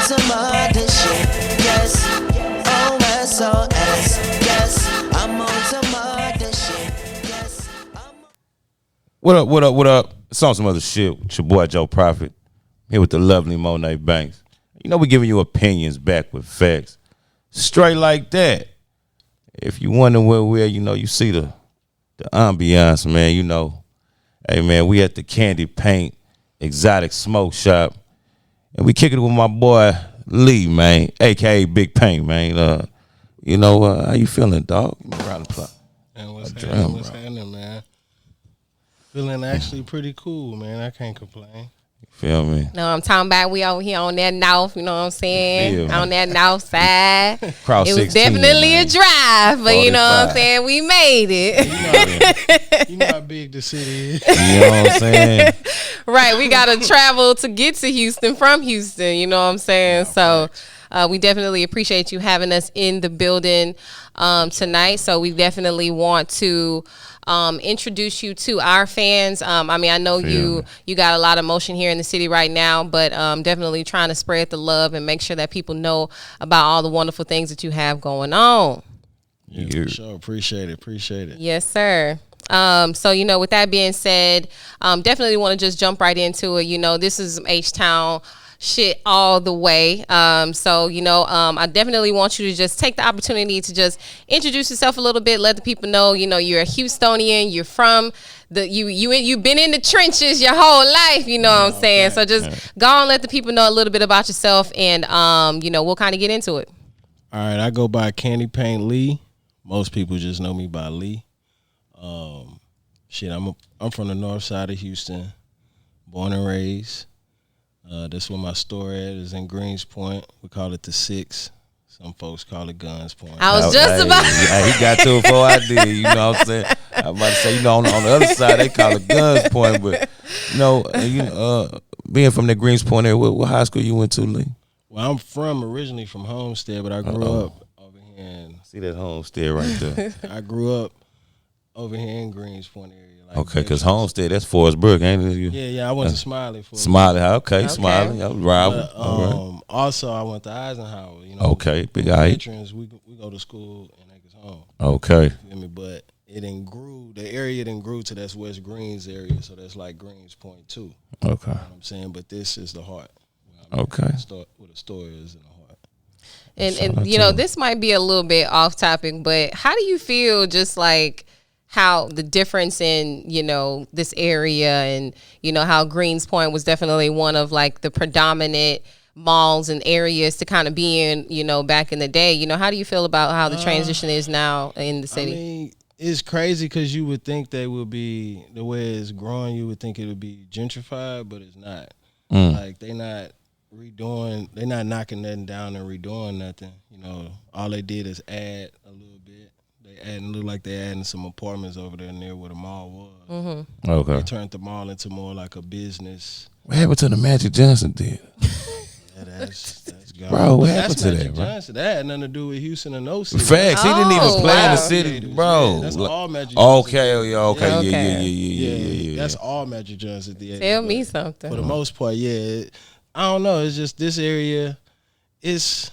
some other shit. Yes, OSOS. Yes, I'm on some other shit. Yes, What up, what up, what up? It's on some other shit with your boy Joe Prophet. Here with the lovely Monet Banks. You know we giving you opinions back with facts. Straight like that. If you wonder where we're, you know, you see the ambiance, man, you know. Hey, man, we at the Candy Paint Exotic Smoke Shop. And we kicking it with my boy Lee, man, a.k.a. Big Paint, man. You know, how you feeling, dog? Round the clock. Man, what's happening, man? Feeling actually pretty cool, man. I can't complain. Feel me? No, I'm talking about we over here on that north, you know what I'm saying? On that north side. Cross it was 16, definitely man. a drive, but 45. you know what I'm saying? We made it. You know how big the city is. You know what I'm saying? Right. We got to travel to get to Houston from Houston, you know what I'm saying? So we definitely appreciate you having us in the building tonight. So we definitely want to introduce you to our fans. I mean, I know you got a lot of motion here in the city right now, but definitely trying to spread the love and make sure that people know about all the wonderful things that you have going on. Yeah, for sure. Appreciate it. Yes, sir. So, you know, with that being said, definitely want to just jump right into it. You know, this is H-Town shit all the way. So, you know, I definitely want you to just take the opportunity to just introduce yourself a little bit, let the people know, you know, you're a Houstonian, you're from you've been in the trenches your whole life, you know what I'm saying? So just go and let the people know a little bit about yourself and, you know, we'll kind of get into it. All right, I go by Candy Paint Lee. Most people just know me by Lee. I'm from the north side of Houston, born and raised. That's where my store at is in Greens Point. We call it the 6. Some folks call it Guns Point. I was just about. He got to it before I did. You know what I'm saying? I'm about to say, you know, on the other side they call it Guns Point, but you know, being from the Greens Point area, what high school you went to, Lee? Well, I'm originally from Homestead, but I grew up over here in. See that Homestead right there. I grew up over here in Greens Point area. Like Okay, because Homestead, that's Forest Brook, ain't it? Yeah, I went to Smiley for Smiley, okay. Smiley, I was rival. But, also, I went to Eisenhower. You know, okay, big eye. Veterans, we go to school in Acres Home. Okay. You feel me? But it didn't grew. The area didn't grew to that's West Greens area, so that's like Greens Point too. Okay. You know what I'm saying, but this is the heart. Okay. Where the store is in the heart. And you know, this might be a little bit off topic, but how do you feel just like how the difference in, you know, this area and, you know, how Greens Point was definitely one of like the predominant malls and areas to kind of be in, you know, back in the day. You know, how do you feel about how the transition is now in the city? I mean, it's crazy because you would think they would be, the way it's growing, you would think it would be gentrified, but it's not. Like, they not redoing, they not knocking nothing down and redoing nothing. You know, all they did is add a little bit. They look like they adding some apartments over there near where the mall was. Mm-hmm. Okay. They turned the mall into more like a business. What happened to the Magic Johnson deal? Yeah, that's gone. Bro, what That's happened to Magic that, bro? Johnson. That had nothing to do with Houston and no city. Facts, he didn't even Oh, play in the wow. city, bro. That's all Magic Johnson. Okay, yeah. That's all Magic Johnson did. Tell me something. For the most part, yeah. I don't know. It's just this area is.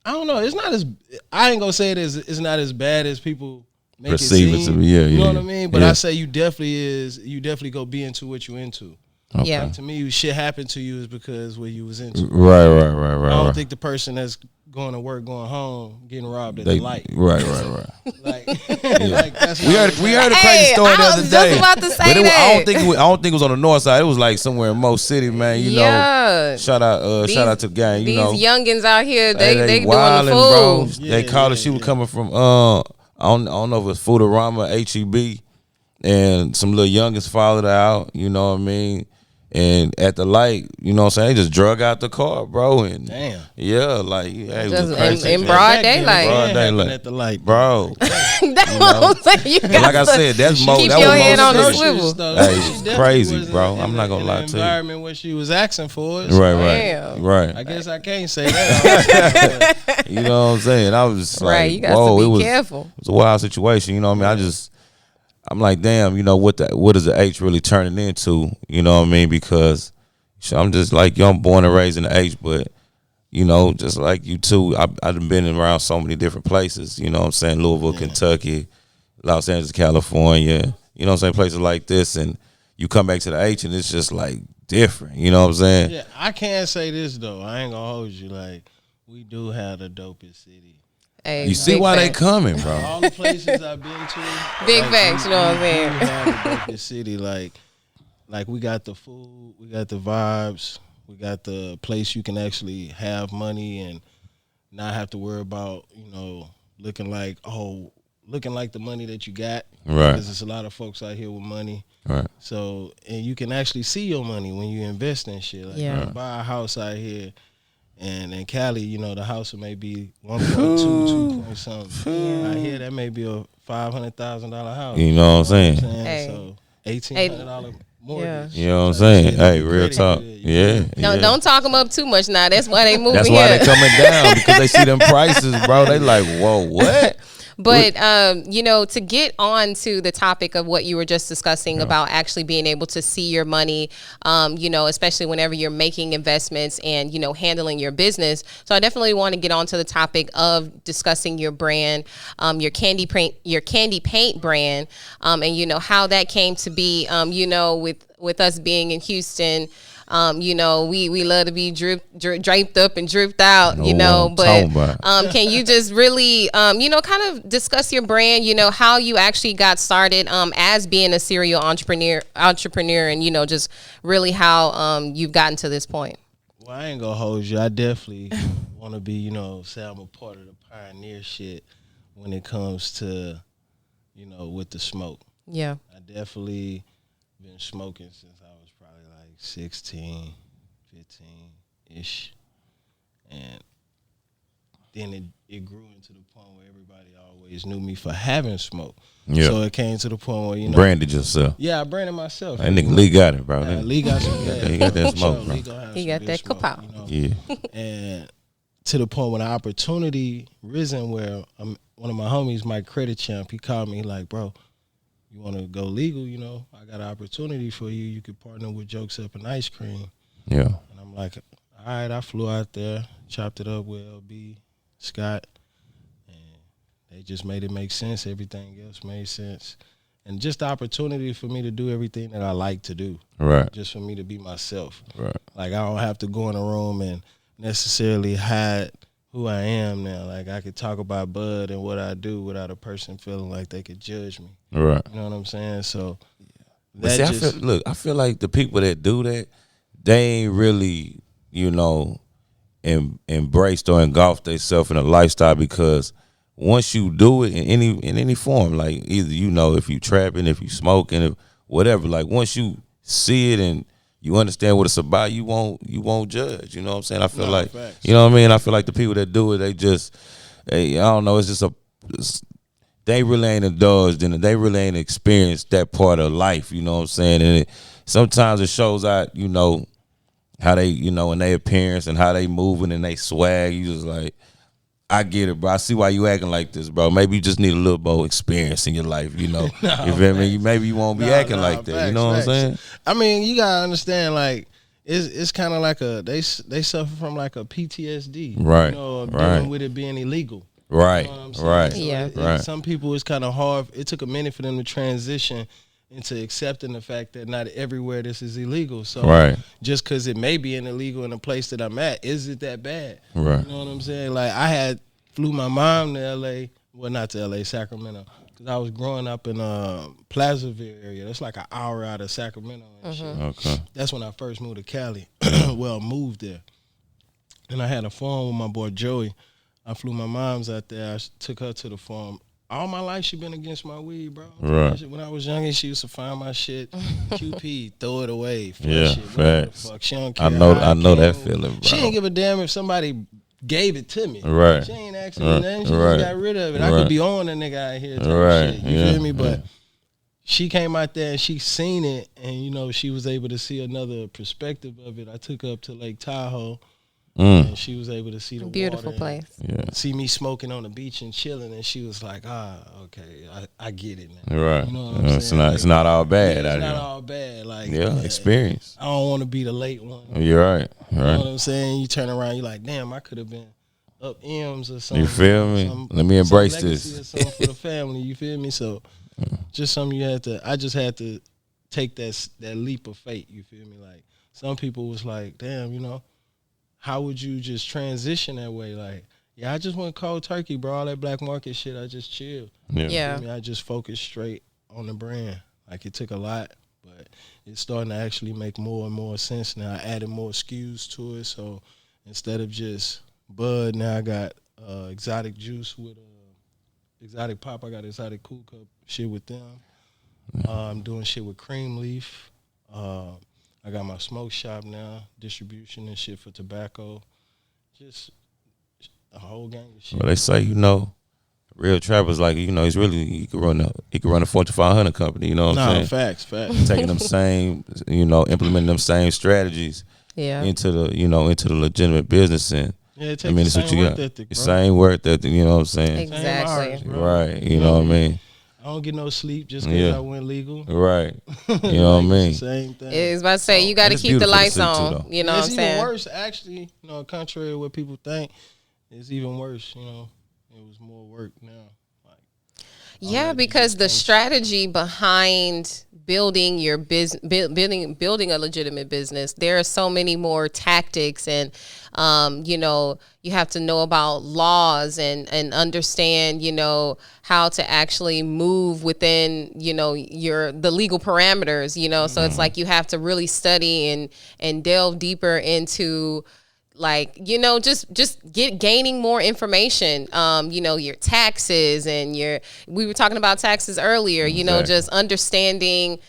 I don't know. It's not as. I ain't gonna say it's not as bad as people make Perceive it it seem. to be. Yeah, you know yeah. what I mean? But Yeah. I say you definitely go be into what you into. Okay. Yeah. To me, shit happened to you is because what you was into. Right. I don't think the person that's going to work, going home, getting robbed at the light. Right. Like, like that's We heard a crazy story the I other was day. just about to say but I that. don't think it was on the north side. It was like somewhere in Mo City, man. You know. Shout out to the gang. You These know, youngins out here, they doing the wildin', fool. bro. They called her. She was coming from I don't know if it was Foodorama, HEB, and some little youngins followed her out. You know what I mean? And at the light, you know what I'm saying, they just drug out the car, bro. And damn. Yeah, like, yeah, it was Just crazy. in broad daylight. Broad daylight. At the light, bro. That's what I'm saying. You got Like I said, that's Mo. keep That your was head Mo on the City. swivel. Hey, it's crazy, bro. I'm not gonna lie to you. Environment where she was asking for it. Damn. Right. I guess I can't say that. You know what I'm saying? I was just Right, like, you got whoa, to be it careful. was a wild situation. You know what I mean? I'm like, damn. You know what is the H really turning into? You know what I mean? Because I'm just like, I'm born and raised in the H, but you know, just like you too, I've been around so many different places. You know what I'm saying? Louisville, Kentucky, Los Angeles, California. You know what I'm saying? Places like this, and you come back to the H, and it's just like different. You know what I'm saying? Yeah, I can't say this though. I ain't gonna hold you. Like, we do have the dopest city. Hey, You see big why they facts. coming, bro? All the places I've been to, Big facts, you know what I'm we saying? have the dopest city. Like we got the food, we got the vibes, we got the place you can actually have money and not have to worry about, you know, looking like the money that you got. Right. Because there's a lot of folks out here with money. Right. So, and you can actually see your money when you invest in shit. Like, Yeah. you can buy a house out here, and in Cali, you know, the house may be 1.2, 2 point something. Out here, that may be a $500,000 house. You know what I'm saying? Hey. So, $1,800 mortgage. You know what I'm saying? Shit, Hey, you real credit talk. good, you Yeah. No, yeah. don't talk them up too much now. That's why they moving That's why here. they coming down, because they see them prices, bro. They like, whoa, what? But you know, to get on to the topic of what you were just discussing about actually being able to see your money, you know, especially whenever you're making investments and, you know, handling your business. So I definitely want to get on to the topic of discussing your brand, your candy paint brand, and you know how that came to be. You know, with us being in Houston. You know, we love to be draped up and dripped out, you know, but can you just really, you know, kind of discuss your brand, you know, how you actually got started as being a serial entrepreneur and, you know, just really how you've gotten to this point? Well, I ain't gonna hold you. I definitely want to be, you know, say I'm a part of the pioneer shit when it comes to, you know, with the smoke. Yeah. I definitely been smoking since I was probably like 16, 15-ish. And then it grew into the point where everybody always knew me for having smoke. Yeah. So it came to the point where, you know. Branded yourself. Yeah, I branded myself. That nigga Lee got it, bro. Lee got some He got that smoke, bro. He got that kapow. You know? Yeah. And to the point when the opportunity risen where one of my homies, my credit champ, he called me like, bro, you want to go legal, you know, I got an opportunity for you. You could partner with Jokes Up and Ice Cream. Yeah. And I'm like, all right, I flew out there, chopped it up with LB, Scott, and they just made it make sense. Everything else made sense. And just the opportunity for me to do everything that I like to do. Right. Just for me to be myself. Right. Like, I don't have to go in a room and necessarily hide who I am now. Like, I could talk about Bud and what I do without a person feeling like they could judge me. Right. You know what I'm saying? So, But see, I feel like the people that do that, they ain't really, you know, embraced or engulfed themselves in a lifestyle, because once you do it in any form, like either, you know, if you trapping, if you smoking, if whatever, like once you see it and you understand what it's about, you won't judge. You know what I'm saying? I feel like, facts. you know what I mean? I feel like the people that do it, I don't know, they really ain't indulged in it. They really ain't experienced that part of life, you know what I'm saying? And sometimes it shows out, you know, how they, you know, in their appearance and how they moving and they swag. You just like, I get it, bro. I see why you acting like this, bro. Maybe you just need a little more experience in your life, you know. You feel me? Maybe you won't be acting like that. You know what I'm saying? I mean, you gotta understand, like, it's kind of like they suffer from like a PTSD, Right, You know, of right. dealing with it being illegal. Right, You know what I'm saying? right, So Yeah. right. Some people, it's kind of hard. It took a minute for them to transition into accepting the fact that not everywhere this is illegal. So Right. just because it may be illegal in the place that I'm at, is it that bad? Right. You know what I'm saying? Like, I flew my mom to L.A., well, not to L.A., Sacramento, because I was growing up in Placerville area. That's like an hour out of Sacramento and shit. Okay. That's when I first moved to Cali. Well, moved there. And I had a farm with my boy Joey. I flew my mom's out there. I took her to the farm. All my life she been against my weed, bro. Right. When I was younger, she used to find my shit, QP, throw it away, Yeah, flush it, whatever the facts. fuck. She don't care. I know that came. feeling, bro. She didn't give a damn if somebody gave it to me. Right. She ain't asking me nothing. She Right. just got rid of it. I Right. could be on a nigga out here type Right. shit. You Yeah. feel me? But she came out there and she seen it, and, you know, she was able to see another perspective of it. I took her up to Lake Tahoe. And she was able to see the Beautiful water place. and see me smoking on the beach and chilling, and she was like, okay, I get it now. Right. You know what I'm saying? It's not all bad out It's here. not all bad. Like, Experience. I don't want to be the late one. You're right. You know what I'm saying? You turn around, you're like, damn, I could have been up M's or something. You feel me? Let me embrace this. Or something for the family. You feel me? So, just something I just had to take that leap of faith. You feel me? Like, some people was like, damn, how would you just transition that way? Like, I just went cold turkey, bro. All that black market shit, I just chilled. Yeah. You feel me? I just focused straight on the brand. Like, it took a lot, but it's starting to actually make more and more sense now. I added more SKUs to it, so instead of just bud, now I got exotic juice with exotic pop. I got exotic cool cup shit with them. I'm doing shit with cream leaf. I got my smoke shop now, distribution and shit for tobacco. Just a whole gang of shit. Well, they say, real trappers, like, he's really, he could run a Fortune 500 company, you know what I'm saying? Facts. Taking them same, implementing them same strategies into the legitimate business. And it takes it's what you got. Ethic, the same work ethic, you know what I'm saying? Exactly. Right, you know what I mean? I don't get no sleep just because I went legal. Right. You know what I mean? Same thing. I was about to say, you got to keep the lights on. You know what I'm saying? It's even worse, actually. Contrary to what people think, it's even worse. It was more work now. Yeah, because the strategy behind building your business, building a legitimate business, there are so many more tactics, and you have to know about laws and understand, how to actually move within, the legal parameters, so it's like you have to really study and delve deeper into, like, just gaining more information, your taxes and we were talking about taxes earlier, Exactly. just understanding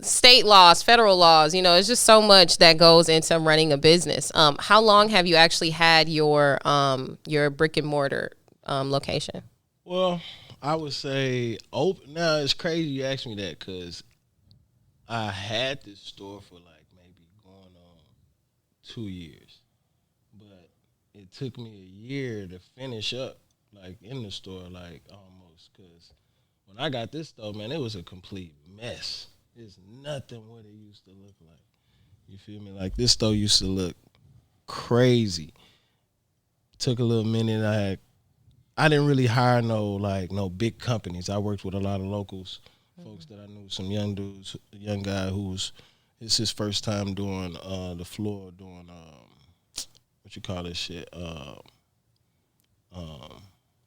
state laws, federal laws, it's just so much that goes into running a business. How long have you actually had your brick and mortar location? Well, I would say open. Now, it's crazy you asked me that because I had this store for like maybe going on 2 years, but it took me a year to finish up, like, in the store, like, almost, because when I got this store, man, it was a complete mess. It's nothing what it used to look like. You feel me? Like, this store used to look crazy. Took a little minute. I didn't really hire no big companies. I worked with a lot of locals, folks that I knew, some young dudes, a young guy it's his first time doing the floor, doing what you call this shit?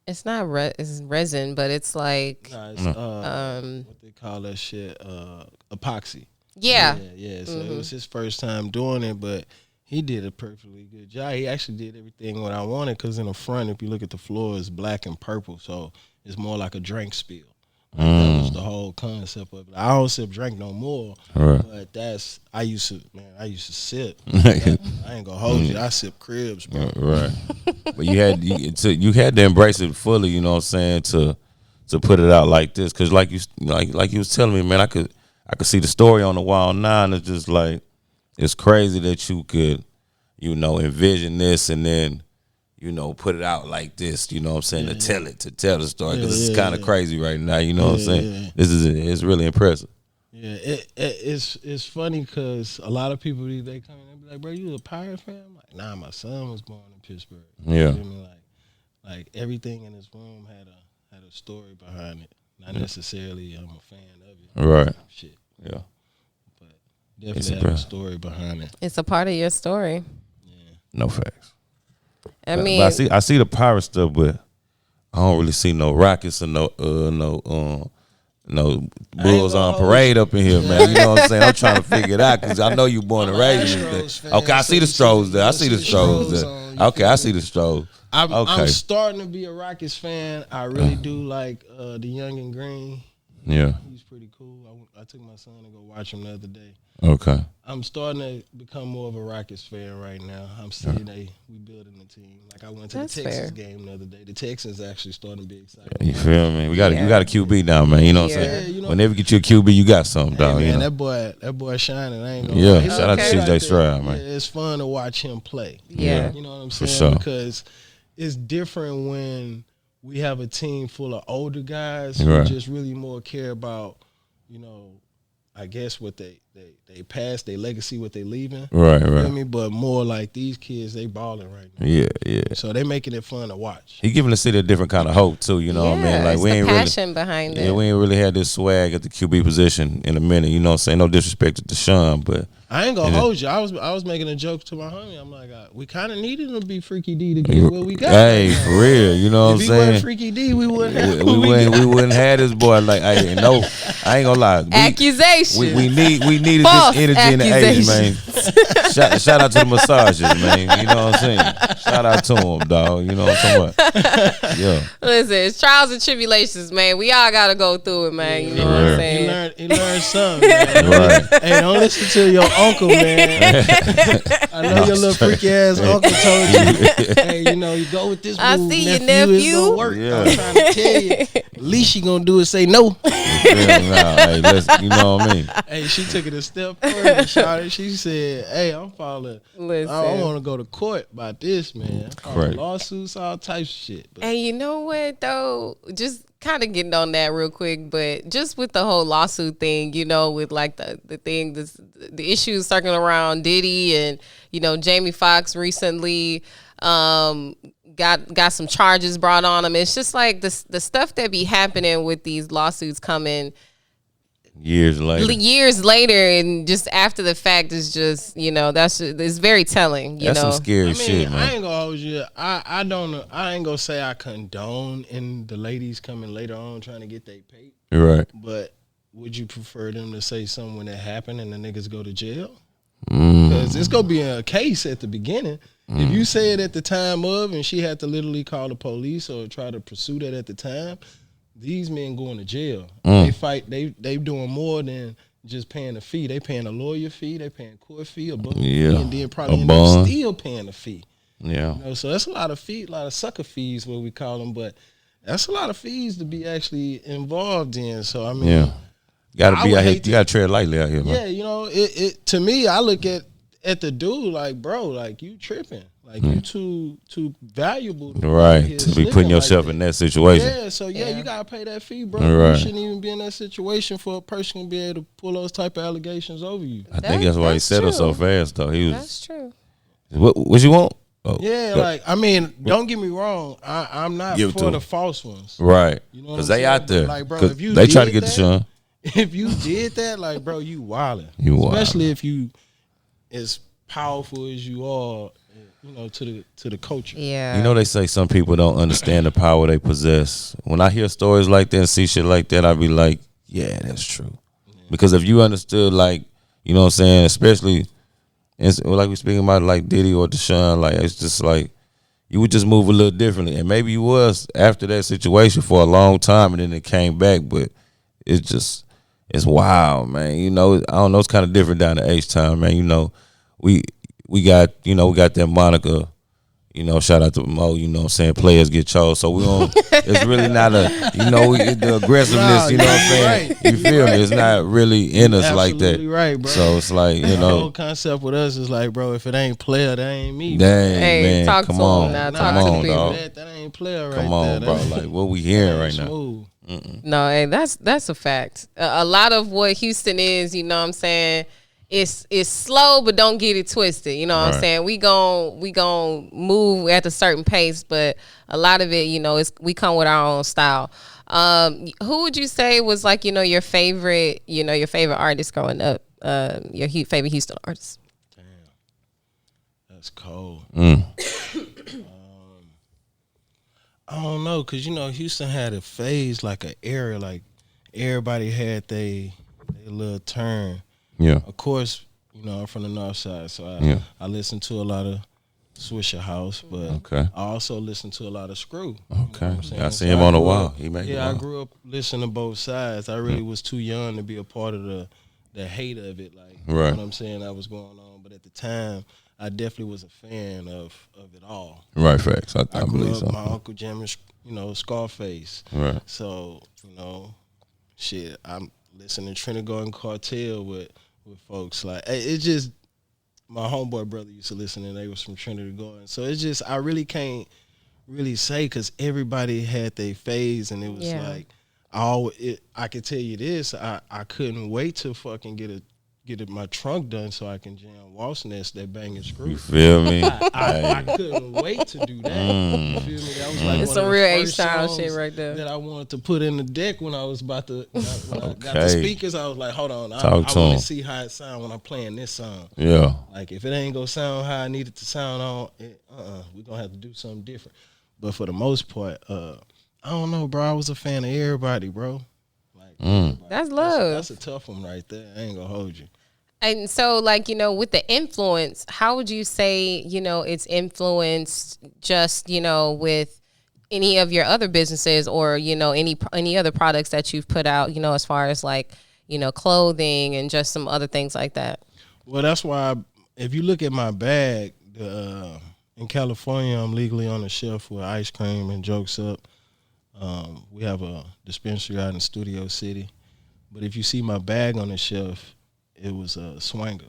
It's not it's resin, but it's like what they call that shit? Epoxy. Yeah. So it was his first time doing it, but he did a perfectly good job. He actually did everything what I wanted, because in the front, if you look at the floor, it's black and purple, so it's more like a drink spill. That was the whole concept of it. I don't sip drink no more, but I used to sip. I ain't gonna hold you. I sip cribs, bro. Right. But you had to embrace it fully, you know what I'm saying, to put it out like this, because like you was telling me, man, I could see the story on the wall now, and it's just like, it's crazy that you could, envision this and then, put it out like this, you know what I'm saying, to tell the story, because it's kind of crazy right now, you know what I'm saying? Yeah. It's really impressive. Yeah, it's funny because a lot of people, they come in and be like, bro, you a Pirate fan? I'm like, nah, my son was born in Pittsburgh. Yeah. You feel me? Like everything in his room had a story behind it. Not necessarily I'm a fan of it. Right. Shit. Yeah. But definitely have a story behind it. It's a part of your story. Yeah. No facts. I But mean, I see the pirate stuff, but I don't really see no rockets or no bulls on parade up in here, man. You know what I'm saying? I'm trying to figure it out, because I know you born and raised in this. Okay, I see the Stros there. I see the Stros there. Okay, I see the Stros. I'm starting to be a Rockets fan. I really do like the Young and Green. Yeah. He's pretty cool. I took my son to go watch him the other day. Okay. I'm starting to become more of a Rockets fan right now. I'm seeing we building the team. Like I went to That's the Texas fair. game the other day. The Texans actually starting to be excited. You feel me? We got Yeah. a QB down, man. You know what I'm Yeah. saying? Yeah, you know- Whenever you get you a QB, you got something, Hey, dog. man, you know? that boy shining. I ain't gonna Yeah, lie. He shout out to look CJ like that. Stroud, man. Yeah, it's fun to watch him play. Yeah. You know what I'm For saying? sure. Because it's different when we have a team full of older guys who Right. just really more care about, I guess what they passed, their legacy, what they leaving. Right, You feel right. me? But more like these kids, they balling right now. Yeah, yeah. So they making it fun to watch. He giving the city a different kind of hope too. You know what I mean? Like it's we the ain't passion behind really, it. we ain't really had this swag at the QB position in a minute. You know what I'm saying? No disrespect to Deshaun, but I ain't gonna Yeah. hold you. I was making a joke to my homie. I'm like, we kind of needed him to be Freaky D to get what we got. hey, for real. You know what I'm If he wasn't saying? Freaky D, we wouldn't have We, what we got. we wouldn't have this boy. Like, hey, no, I ain't gonna lie. Accusation. We needed False this energy in the 80s, man. Shout out to the massages, man. You know what I'm saying? Shout out to them, dog. You know what I'm talking about? Yeah. Listen, it's trials and tribulations, man. We all gotta go through it, man. You know what I'm Yeah. saying? He learned something, man. Right. Hey, don't listen to your uncle, man. I know your little freaky ass uncle told you. Hey, you go with this I move, see you, It's nephew. gonna work. Yeah. I'm trying to tell you. Least she gonna do is say no. Yeah, nah, hey, you know what I mean? Hey, she took it a step further. Shouted. She said, "Hey, I'm falling. Listen. I want to go to court about this, man. I'm filing Right. lawsuits, all types of shit." But And you know what though? Just kind of getting on that real quick, but just with the whole lawsuit thing, with like the thing, the issues circling around Diddy and Jamie Foxx recently got some charges brought on him. It's just like the stuff that be happening with these lawsuits coming Years later. years later and just after the fact is just it's very telling. That's some scary I shit, man. ain't gonna hold you. I don't know. I ain't gonna say I condone in the ladies coming later on trying to get their pay. Right. But would you prefer them to say something when it happened and the niggas go to jail? Mm. Because it's gonna be a case at the beginning. If you say it at the time of, and she had to literally call the police or try to pursue that at the time, these men going to jail. They fight. They doing more than just paying a fee. They paying a lawyer fee. They paying court fee, a booking Yeah. fee, and then probably A end up bond. still paying a fee. Yeah. So that's a lot of fee, a lot of sucker fees, what we call them. But that's a lot of fees to be actually involved in. So I mean, Yeah. You gotta I be would out here. hate You gotta tread lightly out here, man. yeah, it to me, I look at the dude like, bro, like you tripping, like you too valuable, to be out Right. here To be slipping putting like yourself that. in that situation. Yeah, so Yeah. you gotta pay that fee, bro. Right. You shouldn't even be in that situation for a person to be able to pull those type of allegations over you. I think that's why he That's settled so true. fast, though. He was. That's true. What you want? Oh, Yeah, like I mean, don't get me wrong, I'm not Give it to for the him. false ones. Right. You know what Because I'm they saying? out there. But, like, bro, 'Cause if you they try to did get the that- Sean. If you did that, like, bro, you wildin'. You wildin'. Especially if you as powerful as you are, to the culture. Yeah. You know they say some people don't understand the power they possess. When I hear stories like that and see shit like that, I be like, yeah, that's true. Because if you understood, like, you know what I'm saying, especially, like we speaking about like Diddy or Deshaun, like it's just like, you would just move a little differently. And maybe you was after that situation for a long time and then it came back, but it's wild, man. I don't know, it's kind of different down the H-Town, man. We got that moniker, shout out to Mo, what I'm saying, players get chose. So we don't, it's really not the aggressiveness, Nah, you know what I'm saying? right. You feel me? It's not really in us like that. Absolutely right, bro. So it's like, The whole concept with us is like, bro, if it ain't player, that ain't me. bro. dang, Hey, man, talk come to on. him now. Nah, Talk Come to on, people. dog. That ain't player right Come on, there. bro. That Like, what we hearing right now? smooth. No, hey, that's a fact. A lot of what Houston is, you know what I'm saying, it's slow, but don't get it twisted. You know what I'm Right. saying? We gon' move at a certain pace, but a lot of it, we come with our own style. Who would you say was like, your favorite artist growing up? Your favorite Houston artist? That's cold. Mm. I don't know, cause Houston had a phase, like an era, like everybody had they little turn. Yeah. Of course, I'm from the North Side, so I listen to a lot of Swisher House, but Okay. I also listen to a lot of Screw. Okay. saying? I see So him I on the grew wall. up- He made Yeah, I it. grew up listening to both sides. I really was too young to be a part of the hate of it, like Right. you know what I'm saying, that was going on. But at the time, I definitely was a fan of it all. Right, facts. I I believe grew so. up, my uncle jamming, Scarface. Right. So, shit, I'm listening to Trinity Garden Cartel with folks. Like, it's just, my homeboy brother used to listen, and they was from Trinity Garden. So it's just, I really can't really say, because everybody had their phase, and it was like, I can tell you this, I couldn't wait to fucking get my trunk done so I can jam Waltz Nest, that banging screw. You feel me? I couldn't wait to do that. You feel me? That was like It's one some of the real first H-Town songs shit right there. that I wanted to put in the deck when I was about to. When I got the Okay. speakers, I was like, hold on, I Talk to want 'em. to see how it sound when I'm playing this song. Yeah. Like, if it ain't gonna sound how I need it to sound on, we're gonna have to do something different. But for the most part, I don't know, bro. I was a fan of everybody, bro. Like, That's love. That's a tough one right there. I ain't gonna hold you. And so, like, with the influence, how would you say, it's influenced just, with any of your other businesses or, any other products that you've put out, as far as like, clothing and just some other things like that? Well, that's why if you look at my bag, in California, I'm legally on the shelf with ice cream and Jokes Up. We have a dispensary out in Studio City. But if you see my bag on the shelf, it was a Swanger.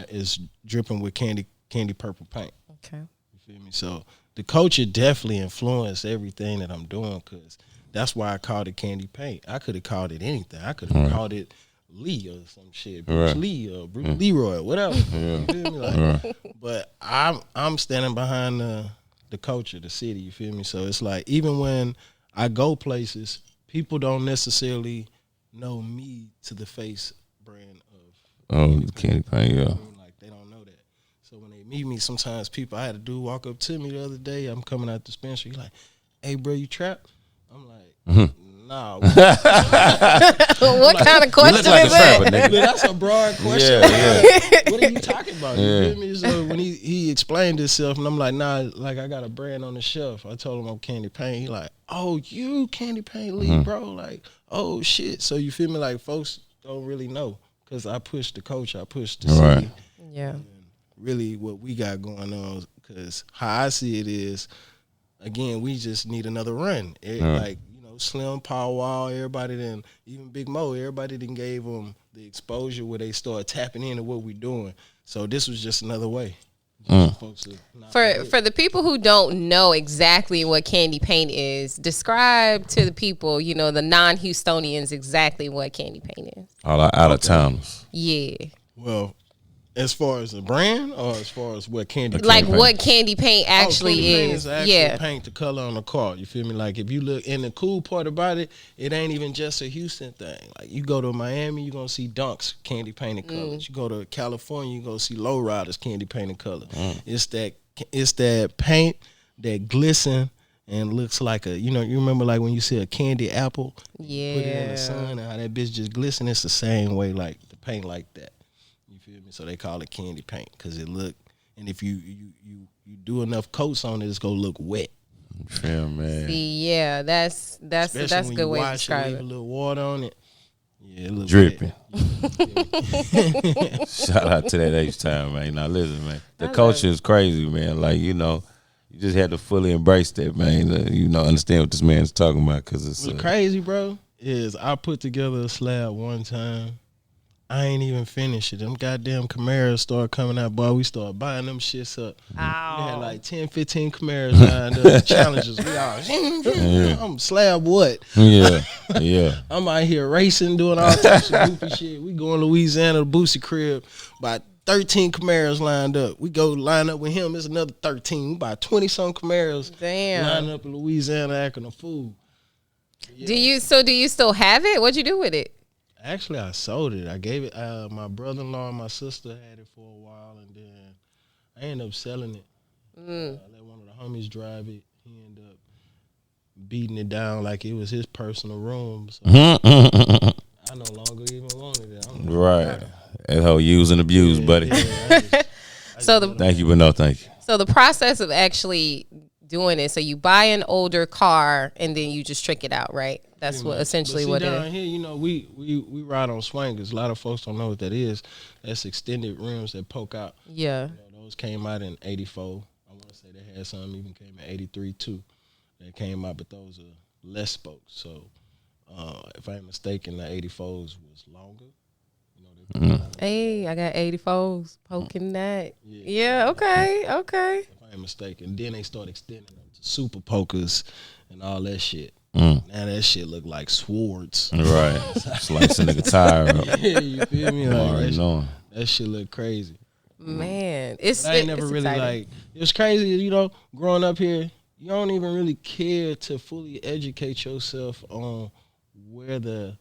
It's dripping with candy purple paint. Okay. You feel me? So the culture definitely influenced everything that I'm doing, because that's why I called it candy paint. I could have called it anything. I could have called it Lee or some shit, Bruce Lee or Bruce Leroy, whatever. You feel me? Like, but I'm standing behind the culture, the city. You feel me? So it's like, even when I go places, people don't necessarily know me to the face brand of the candy paint, yeah. like, they don't know that. So when they meet me, sometimes people, I had a dude walk up to me the other day. I'm coming out the dispensary. He like, "Hey, bro, you trap?" I'm like, "Nah." What kind of question look like is a trapper, that? nigga. That's a broad question. Yeah. What are you talking about? You feel me? So when he explained himself, and I'm like, "Nah, like, I got a brand on the shelf." I told him I'm Candy Paint. He like, "Oh, you Candy Paint Lee, bro?" Like, "Oh shit." So you feel me? Like, folks don't really know, because I push the culture, I push the city. Yeah. Really, what we got going on, because how I see it is, again, we just need another run. Like, Slim, Power Wall, everybody then, even Big Mo, everybody then gave them the exposure where they start tapping into what we doing. So this was just another way. Folks to not forget. For the people who don't know exactly what candy paint is, describe to the people, the non-Houstonians, exactly what candy paint is. All out of towners. Yeah. Well, as far as the brand, or as far as what candy paint? Like what candy paint actually candy paint is. actually paint the color on the car. You feel me? Like, if you look, and the cool part about it, it ain't even just a Houston thing. Like, you go to Miami, you're gonna see Dunks candy painted colors. You go to California, you're gonna see Lowriders candy painted color. It's that paint that glisten and looks like a, you remember like when you see a candy apple, put it in the sun, and how that bitch just glisten. It's the same way, like the paint like that. You feel me? So they call it candy paint, because it look, and if you do enough coats on it, it's gonna look wet. Yeah, man. See, yeah, that's Especially a when good you way to wash it, describe leave a it. little water on it. Yeah, it look Dripping. wet. Shout out to that H-Town, man. Now listen, man. The culture is crazy, man. Like, you just had to fully embrace that, man. Understand what this man's talking about, because it's What's crazy, bro, is I put together a slab one time. I ain't even finished it. Them goddamn Camaros started coming out, boy. We started buying them shits up. We had like 10, 15 Camaros lined up. Challenges. We all, I'm slab what? Yeah. I'm out here racing, doing all types of goofy shit. We go in Louisiana to Boosie crib, about 13 Camaros lined up. We go line up with him, it's another 13. We buy 20-some Camaros. Damn. Line up in Louisiana acting a fool. Yeah. Do you still have it? What'd you do with it? Actually, I sold it. I gave it. My brother-in-law and my sister had it for a while, and then I ended up selling it. I let one of the homies drive it. He ended up beating it down like it was his personal room. So I no longer even wanted it. I'm like, right. That whole use and abuse, buddy. yeah, So Thank you, but no thank you. So the process of actually doing it. So you buy an older car and then you just trick it out, right? That's what essentially what it down is. here, you know, we ride on swingers. A lot of folks don't know what that is. That's extended rims that poke out. Yeah. You know, those came out in '84. I want to say they had some even came in '83 too. They came out, but those are less spokes. So if I'm mistaken, the '84s was longer. You know, Hey, I got 84s poking that. Yeah, okay. if I ain't mistaken. Then they start extending them to super pokers and all that shit. Now that shit look like swords. Right. Slicing the guitar up. Yeah, you feel me? Like, Already knowing. that shit look crazy. Man, I ain't never really exciting. like. It's crazy, you know. Growing up here, you don't even really care to fully educate yourself on where the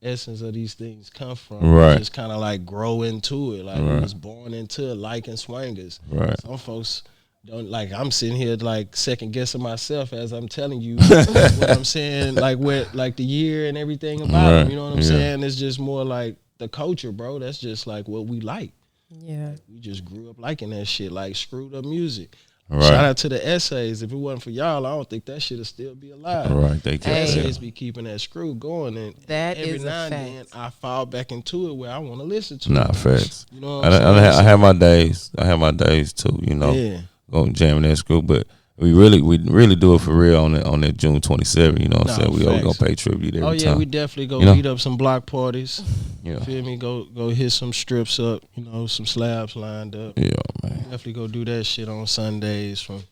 essence of these things come from. Right. You just kind of like grow into it. Like you was born into it, liking swingers. Right. Some folks don't like. I'm sitting here like second guessing myself as I'm telling you what I'm saying. Like what, like the year and everything about them. You know what I'm saying? It's just more like the culture, bro. That's just like what we like. Yeah. We just grew up liking that shit, like screwed up music. Right. Shout out to the essays. If it wasn't for y'all, I don't think that shit'd still be alive. Right. They The can't essays be keeping that screw going, and That every is a now and then fact. I fall back into it where I want to listen to. Nah, it. facts. You know what I'm saying? I have my days. I have my days too. You know, Yeah. going jamming that screw, but we really do it for real on that June 27th. You know what I'm saying? We always gonna pay tribute every Oh yeah, time. we definitely go You know? beat up some block parties. Yeah. Feel me? Go hit some strips up. You know, some slabs lined up. Yeah, man. Definitely go do that shit on Sundays from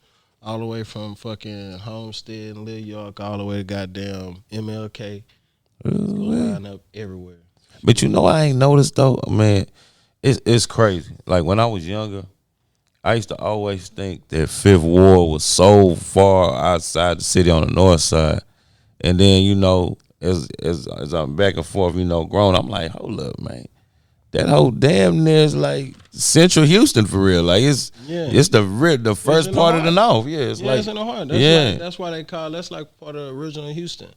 all the way from fucking Homestead and Lil York all the way to goddamn MLK. Go line up everywhere. But you know, I ain't noticed though, man. It's crazy. Like when I was younger, I used to always think that Fifth Ward was so far outside the city on the north side, and then you know, as I'm back and forth, you know, grown, I'm like, hold up, man. That whole damn near is like Central Houston for real. Like it's the first in the part of the heart. north. Yeah, it's like it's in the heart. That's why they call that's like part of the original Houston.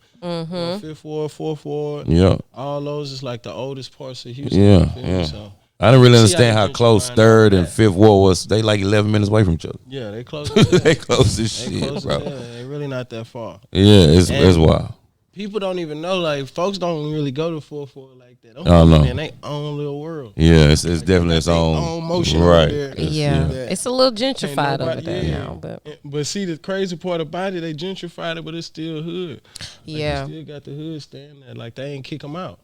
Fifth Ward, Fourth Ward. Yeah. All those is like the oldest parts of Houston. Yeah, you feel me? yeah. So, I didn't really See understand how how the close gentrified Third all and that. Fifth Ward was. They like 11 minutes away from each other. yeah, they close as hell. They close as They shit, close bro. as hell. They really not that far. Yeah, it's And- wild. People don't even know, like, folks don't really go to 4-4 like that. Them I know. people in their own little world. Yeah, it's definitely its Their own motion right. over there. It's- Yeah. Yeah. It's a little Ain't gentrified over nobody- there yeah. now, but see, the crazy part about it, they gentrified it, but it's still hood. Like, yeah. they still got the hood staying there. Like, they ain't kick them out.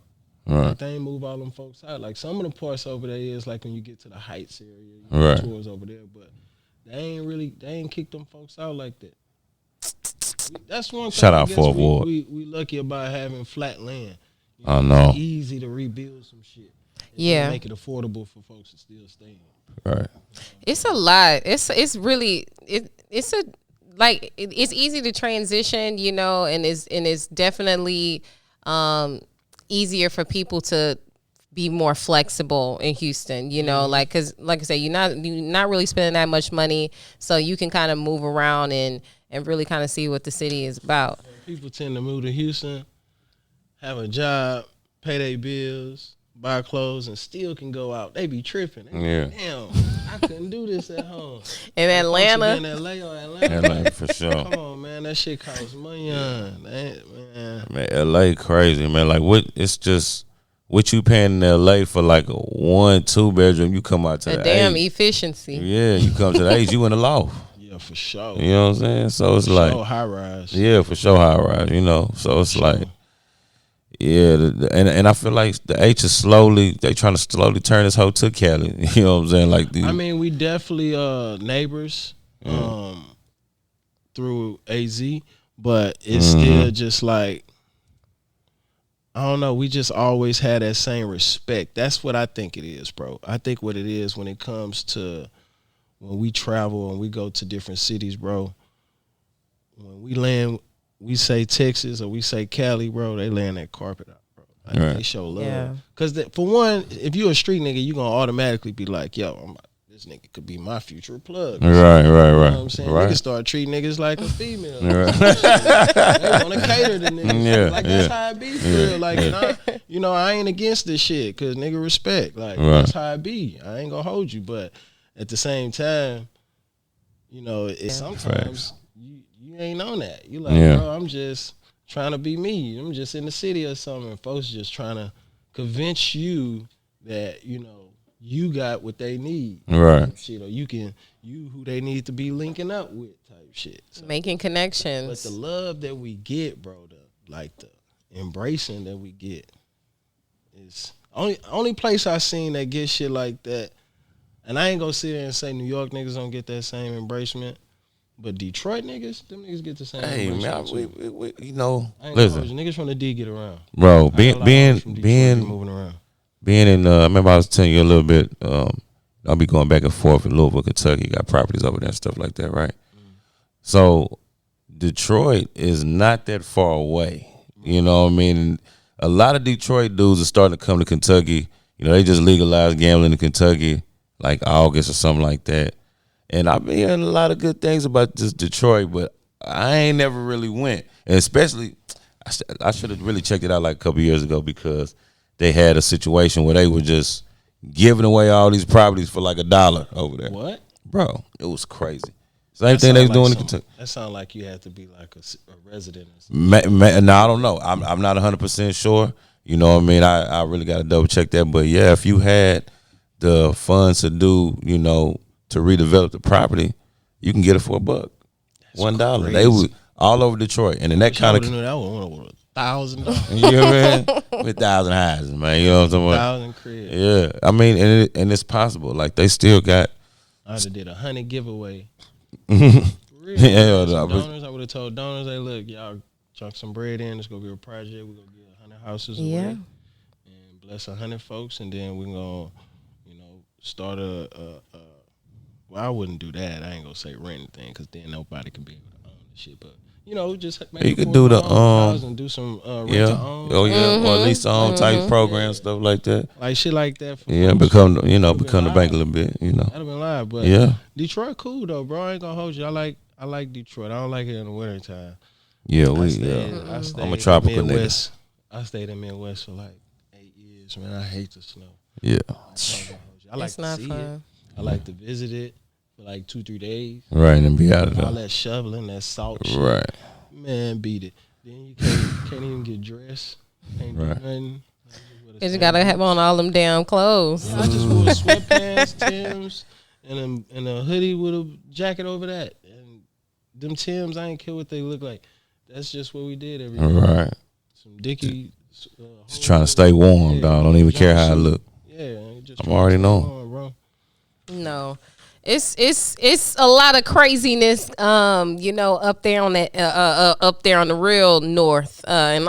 Right. Like, they ain't move all them folks out. Like, some of the parts over there is like when you get to the Heights area, you know, Right. tours over there, but they ain't kicked them folks out like that. That's one thing. Shout I out guess Fourth Ward. We lucky about having flat land. You I know. It's easy to rebuild some shit. Yeah. Make it affordable for folks to still stay in. Right. It's a lot. It's really it's a like it's easy to transition, you know, and it's definitely easier for people to be more flexible in Houston, you know, like because like I say, you're not really spending that much money, so you can kind of move around and really kind of see what the city is about. People tend to move to Houston, have a job, pay their bills, buy clothes, and still can go out. They be tripping. They be Yeah. like, damn, I couldn't do this at home. In Atlanta, In LA or Atlanta. LA for sure. Come on, man. That shit costs money. Man. Man, LA crazy, man. Like what you paying in LA for like a 1-2 bedroom, you come out to a the damn H. efficiency. Yeah, you come to the H, you in the loft. Yeah, for sure. You know what I'm saying? So it's like high rise. yeah, for sure high rise, you know. So it's like yeah, and I feel like the H is they trying to slowly turn this hoe to Cali. You know what I'm saying? Like I mean, we definitely neighbors through AZ, but it's still just like I don't know. We just always had that same respect. That's what I think it is, bro. I think what it is when it comes to when we travel and we go to different cities, bro. When we land, we say Texas or we say Cali, bro. They laying that carpet out, bro. Like, Right. They show love. Yeah. Cause for one, if you a street nigga, you gonna automatically be like, yo, this nigga could be my future plug. right. You know what I'm saying? Right. Niggas start treating niggas like a female. Right. They want to cater to niggas. Yeah, Like, that's yeah. how it be for real. Like, and I ain't against this shit because nigga respect. Like, Right. that's how it be. I ain't gonna hold you. But at the same time, you know, sometimes you ain't on that. You like, bro, I'm just trying to be me. I'm just in the city or something. And folks just trying to convince you that, you know, you got what they need. Right. Shit, or you who they need to be linking up with type shit. So, making connections. but the love that we get, bro, the embracing that we get is only place I seen that get shit like that. And I ain't gonna sit there and say New York niggas don't get that same embracement, but Detroit niggas, them niggas get the same. Hey man, we you know, listen, niggas from the D get around, bro. Being moving around. Being in, I remember I was telling you a little bit. I'll be going back and forth in Louisville, Kentucky. Got properties over there and stuff like that, right? So Detroit is not that far away. You know what I mean? And a lot of Detroit dudes are starting to come to Kentucky. You know, they just legalized gambling in Kentucky like August or something like that. And I've been hearing a lot of good things about this Detroit, but I ain't never really went. And especially, I should have really checked it out like a couple years ago because they had a situation where they were just giving away all these properties for like $1 over there. What? Bro, it was crazy. Same thing they was doing in Kentucky. That sounds like you had to be like a resident. No, I don't know. I'm not 100% sure. You know what I mean? I really got to double check that. But yeah, if you had the funds to do, you know, to redevelop the property, you can get it for $1. $1. Crazy. They was all over Detroit, and in that kind of that was $1,000. you know what I mean? With 1,000 houses, man. You know what I'm talking about? 1,000 cribs. Yeah, I mean, and it's possible. Like they still got. I done did 100 giveaway. Yeah, donors. I would have told donors, "Hey, look, y'all chunk some bread in. It's gonna be a project. We're gonna get 100 houses away, and bless 100 folks, and then we're gonna, you know, start a well, I wouldn't do that. I ain't gonna say rent thing because then nobody can be able to own the shit. But you know, just make you could do the and do some rent to own. or lease own type programs, stuff like that. Like shit like that. Become the bank a little bit. You know, that'd have been live. But Detroit cool though, bro. I ain't gonna hold you. I like Detroit. I don't like it in the wintertime. Yeah, I stayed I'm a tropical Midwest. I stayed in Midwest for like 8 years, man. I hate the snow. Yeah. I like to see it. I like to visit it for like 2-3 days. Right, and be out of there. All that shoveling, that salt shit. Right. Man, beat it. Then you can't even get dressed. Can't do nothing. Cause you gotta have on all them damn clothes. I just wore sweatpants, Timbs, and a hoodie with a jacket over that. And them Timbs, I ain't care what they look like. That's just what we did every day. Right. Some Dickie. Just trying to stay warm, dog. Don't even care how I look. Yeah, I'm already knowing. Bro. No. It's a lot of craziness, you know, up there on that up there on the real north and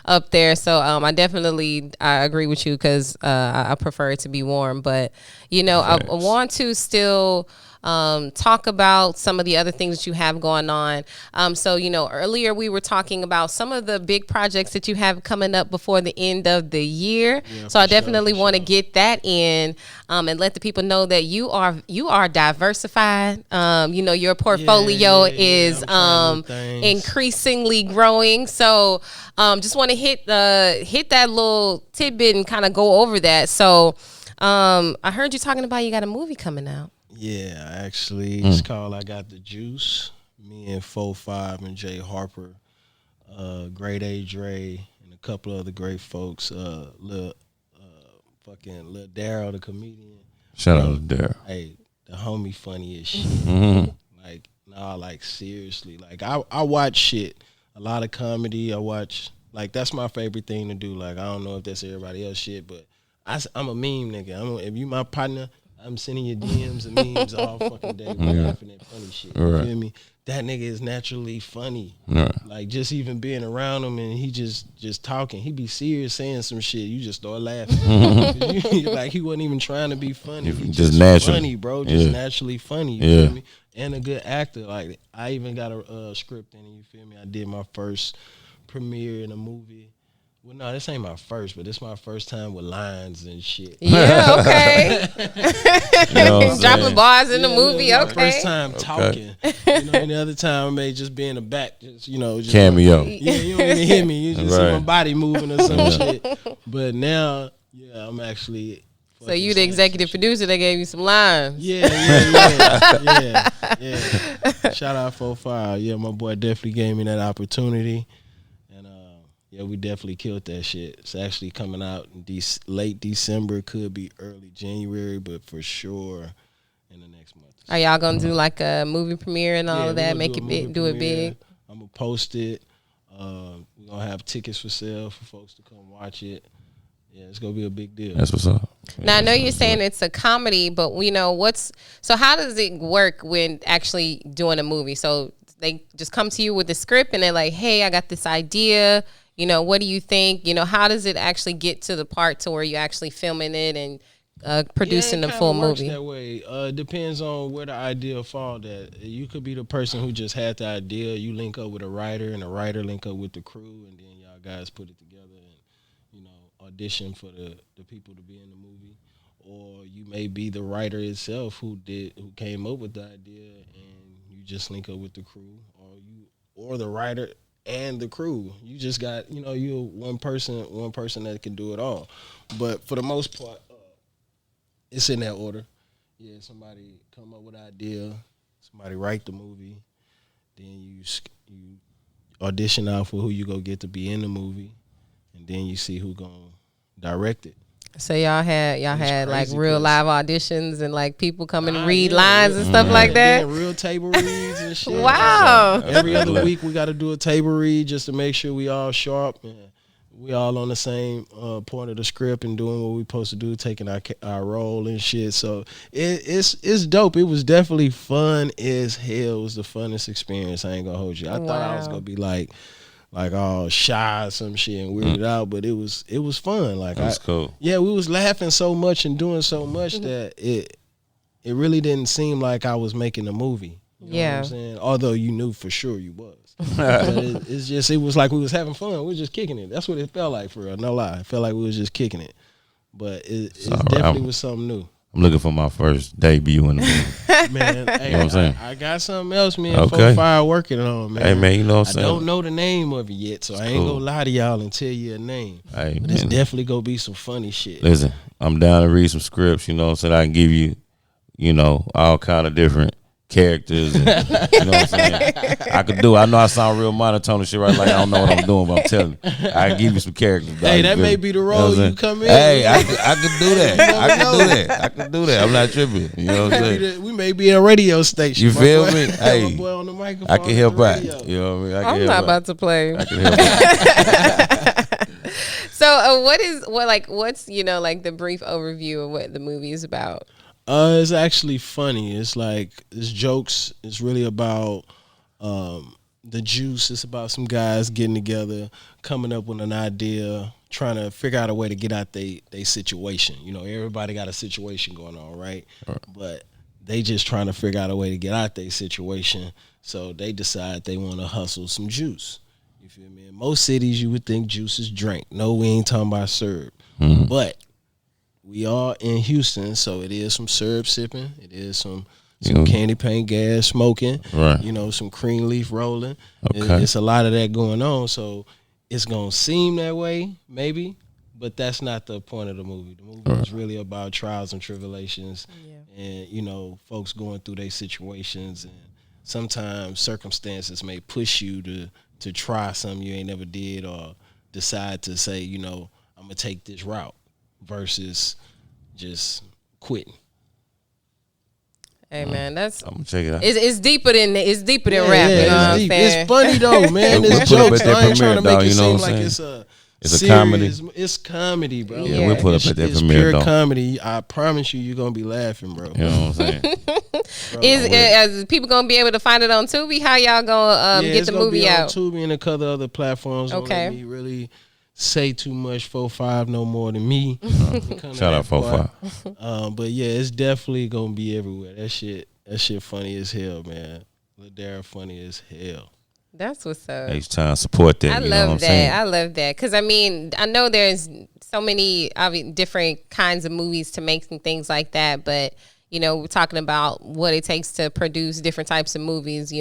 up there. So I agree with you because I prefer it to be warm. But you know, I want to still talk about some of the other things that you have going on. So, you know, earlier we were talking about some of the big projects that you have coming up before the end of the year. Yeah, so I definitely want to get that in and let the people know that you are diversified. You know, your portfolio is increasingly growing. So just want to hit that little tidbit and kind of go over that. So I heard you talking about you got a movie coming out. Yeah, actually, it's called I Got the Juice. Me and 4-5 and Jay Harper, Grade A Dre, and a couple other great folks. Lil Daryl, the comedian. Shout out to Daryl. Hey, the homie funny as shit. Like seriously. Like I watch shit, a lot of comedy. I watch, like, that's my favorite thing to do. Like, I don't know if that's everybody else shit, but I'm a meme nigga. If you my partner, I'm sending you DMs and memes all fucking day, laughing at funny shit. You feel me? That nigga is naturally funny. Like, just even being around him and he just talking, he be serious saying some shit, you just start laughing. Like, he wasn't even trying to be funny. He just natural. Funny, bro. Just naturally funny. You feel me? And a good actor. Like, I even got a script in it. You feel me? I did my first premiere in a movie. Well, no, this ain't my first, but this my first time with lines and shit. Yeah, okay. Dropping bars in the movie, okay. First time talking. You know, and the other time I may just be in the back, just cameo. Yeah, you don't even hear me. You just see my body moving or some shit. But now, I'm actually So you the executive producer that gave you some lines. Yeah. Shout out 45. Yeah, my boy definitely gave me that opportunity. And yeah, we definitely killed that shit. It's actually coming out in late December, could be early January, but for sure in the next month. Are y'all gonna do like a movie premiere and all of that? Make it big, do it big. I'm gonna post it. We're gonna have tickets for sale for folks to come watch it. Yeah, it's gonna be a big deal. That's what's up. Now I know you're saying it's a comedy, but so how does it work when actually doing a movie? So they just come to you with the script and they're like, hey, I got this idea. What do you think? How does it actually get to the part to where you're actually filming it and producing the full movie? That way. It depends on where the idea falls at. You could be the person who just had the idea. You link up with a writer, and the writer link up with the crew, and then y'all guys put it together and audition for the people to be in the movie. Or you may be the writer itself who came up with the idea, and you just link up with the crew, or the writer and the crew. You just got you're one person that can do it all. But for the most part, it's in that order. Yeah, somebody come up with an idea, somebody write the movie, then you audition out for who you go get to be in the movie, and then you see who gonna direct it. So y'all had like real live auditions and like people come and read lines and stuff like that. Yeah, real table reads and shit. Wow. So every other week we got to do a table read just to make sure we all sharp and we all on the same point of the script and doing what we supposed to do, taking our role and shit. So it's dope. It was definitely fun as hell. It was the funnest experience. I ain't gonna hold you. I thought I was gonna be like all shy or some shit and weirded out, but it was fun. Like that's cool. Yeah, we was laughing so much and doing so much that it really didn't seem like I was making a movie. You know what I'm saying? Although you knew for sure you was. But it was like we was having fun. We was just kicking it. That's what it felt like, for real. No lie. It felt like we was just kicking it. But it definitely was something new. I'm looking for my first debut in the movie. Man, hey, you know what I'm saying? I got something else, man. Okay. 45 working on, man. Hey, man, you know what I'm saying? I don't know the name of it yet, so I ain't gonna lie to y'all and tell you a name. Hey, but it's definitely gonna be some funny shit. Listen, I'm down to read some scripts, you know what I'm saying? I can give you, all kind of different characters and, you know what I'm saying? I know I sound real monotone and shit, right? Like I don't know what I'm doing, but I'm telling you, I can give you some characters. Hey, that may be the role you come in. Hey, I could do that. I could do that. I'm not tripping. You know what I'm saying? We may be a radio station. You feel me? Hey, my boy on the microphone, I can help out. You know what I mean? I'm not about to play. I can help out. So what's like the brief overview of what the movie is about? It's actually funny. It's jokes. It's really about the juice. It's about some guys getting together, coming up with an idea, trying to figure out a way to get out they situation. Everybody got a situation going on, right? But they just trying to figure out a way to get out their situation. So they decide they want to hustle some juice. You feel me? In most cities, you would think juice is drink. No, we ain't talking about syrup. Mm-hmm. But we are in Houston, so it is some syrup sipping. It is some candy paint gas smoking. Right. Some cream leaf rolling. Okay. It's a lot of that going on. So it's gonna seem that way, maybe, but that's not the point of the movie. The movie is really about trials and tribulations, and folks going through their situations, and sometimes circumstances may push you to try something you ain't never did, or decide to say, I'm gonna take this route, versus just quitting. Hey man, I'm gonna check it out. It's deeper than rap. You know what I'm saying? It's funny though, man. It's jokes. I ain't trying to make it seem like it's a comedy. It's comedy, bro. Yeah, we'll put up at that premiere. It's pure comedy. I promise you're gonna be laughing, bro. You know what I'm saying? Is people gonna be able to find it on Tubi? How y'all gonna get the movie out? It's gonna be on Tubi and a couple other platforms. Okay. Don't let me really say too much. 45 no more than me. Shout out 45. But yeah, it's definitely gonna be everywhere. That shit funny as hell, man. Ladera funny as hell. That's what's up. H-Town, support that. I love that. I love that. Because, I know there's so many different kinds of movies to make and things like that. But, we're talking about what it takes to produce different types of movies,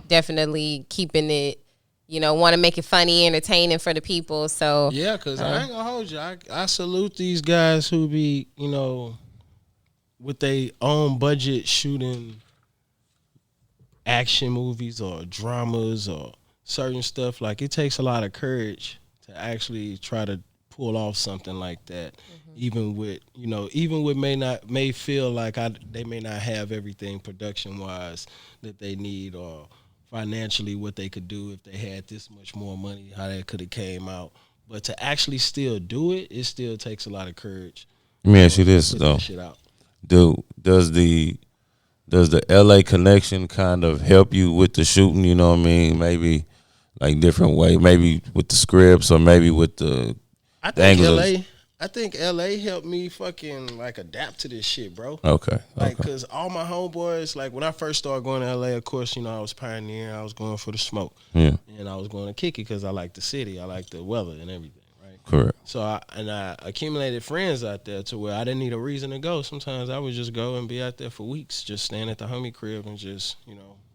definitely keeping it want to make it funny, entertaining for the people. So yeah, because I ain't gonna hold you. I salute these guys who be, with their own budget shooting action movies or dramas or certain stuff. Like, it takes a lot of courage to actually try to pull off something like that. Even with may feel like they may not have everything production wise that they need, or financially what they could do if they had this much more money, how that could have came out. But to actually still do it, it still takes a lot of courage. Let me ask you this though: does the LA connection kind of help you with the shooting? You know what I mean? Maybe like different way, maybe with the scripts, or maybe with the I think LA helped me fucking like adapt to this shit, bro. Okay. Like, cause all my homeboys, like when I first started going to LA, of course, I was pioneering. I was going for the smoke. Yeah. And I was going to kick it because I like the city. I like the weather and everything, right? Correct. So I accumulated friends out there to where I didn't need a reason to go. Sometimes I would just go and be out there for weeks, just staying at the homie crib and just,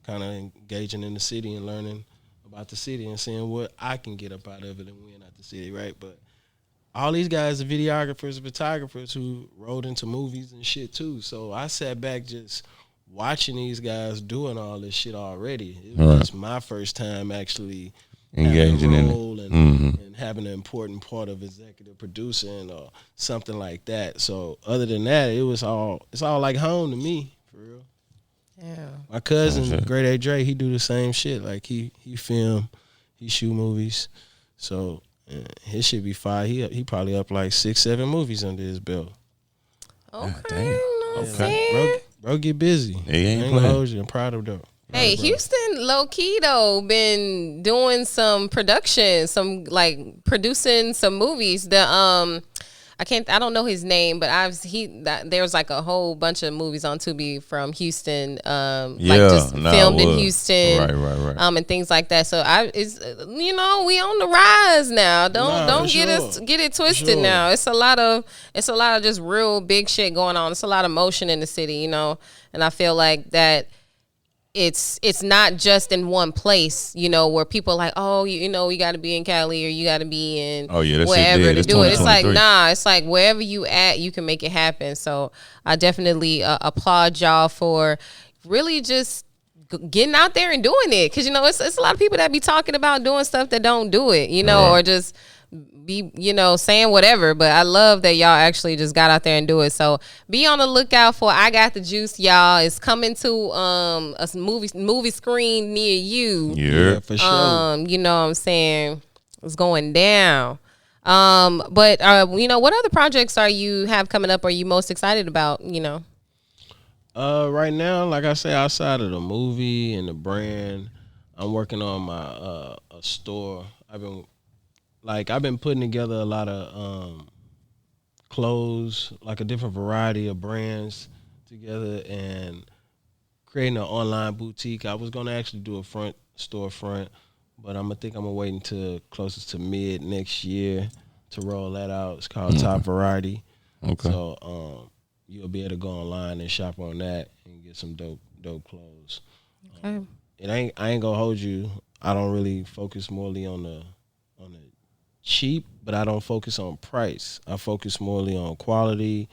kind of engaging in the city and learning about the city and seeing what I can get up out of it and win out the city, right? But all these guys are videographers, photographers who rode into movies and shit too. So I sat back just watching these guys doing all this shit already. It was my first time actually engaging in it and having an important part of executive producing or something like that. So other than that, it's all like home to me, for real. Yeah. My cousin, Great A. Dre, he do the same shit. Like he film, he shoot movies. So his shit be fire. He probably up like 6-7 movies under his belt. Okay. Bro get busy. He ain't gonna playing. hold you. I'm proud of though. Hey, Houston, low key though, been doing some production, some like producing some movies. I don't know his name, but there's like a whole bunch of movies on Tubi from Houston, filmed in Houston, right, and things like that. So we on the rise now. Don't get it twisted now. It's a lot of just real big shit going on. It's a lot of motion in the city, and I feel like that. It's not just in one place, where people are like, oh, you got to be in Cali or you got to be in wherever to do it. It's like, nah, it's like wherever you at, you can make it happen. So I definitely applaud y'all for really just getting out there and doing it. Because, it's a lot of people that be talking about doing stuff that don't do it, or just be, saying whatever. But I love that y'all actually just got out there and do it. So be on the lookout for I Got the Juice, y'all. It's coming to a movie screen near you. Yeah, for sure. You know what I'm saying? It's going down. But what other projects you have coming up? Are you most excited about? Right now, like I say, outside of the movie and the brand, I'm working on my a store. I've been putting together a lot of clothes, like a different variety of brands together, and creating an online boutique. I was gonna actually do a storefront, but I'm gonna wait until closest to mid next year to roll that out. It's called Top Variety. Okay. So you'll be able to go online and shop on that and get some dope clothes. Okay. I ain't gonna hold you. I don't really focus morely on the cheap, but I don't focus on price. I focus morely on quality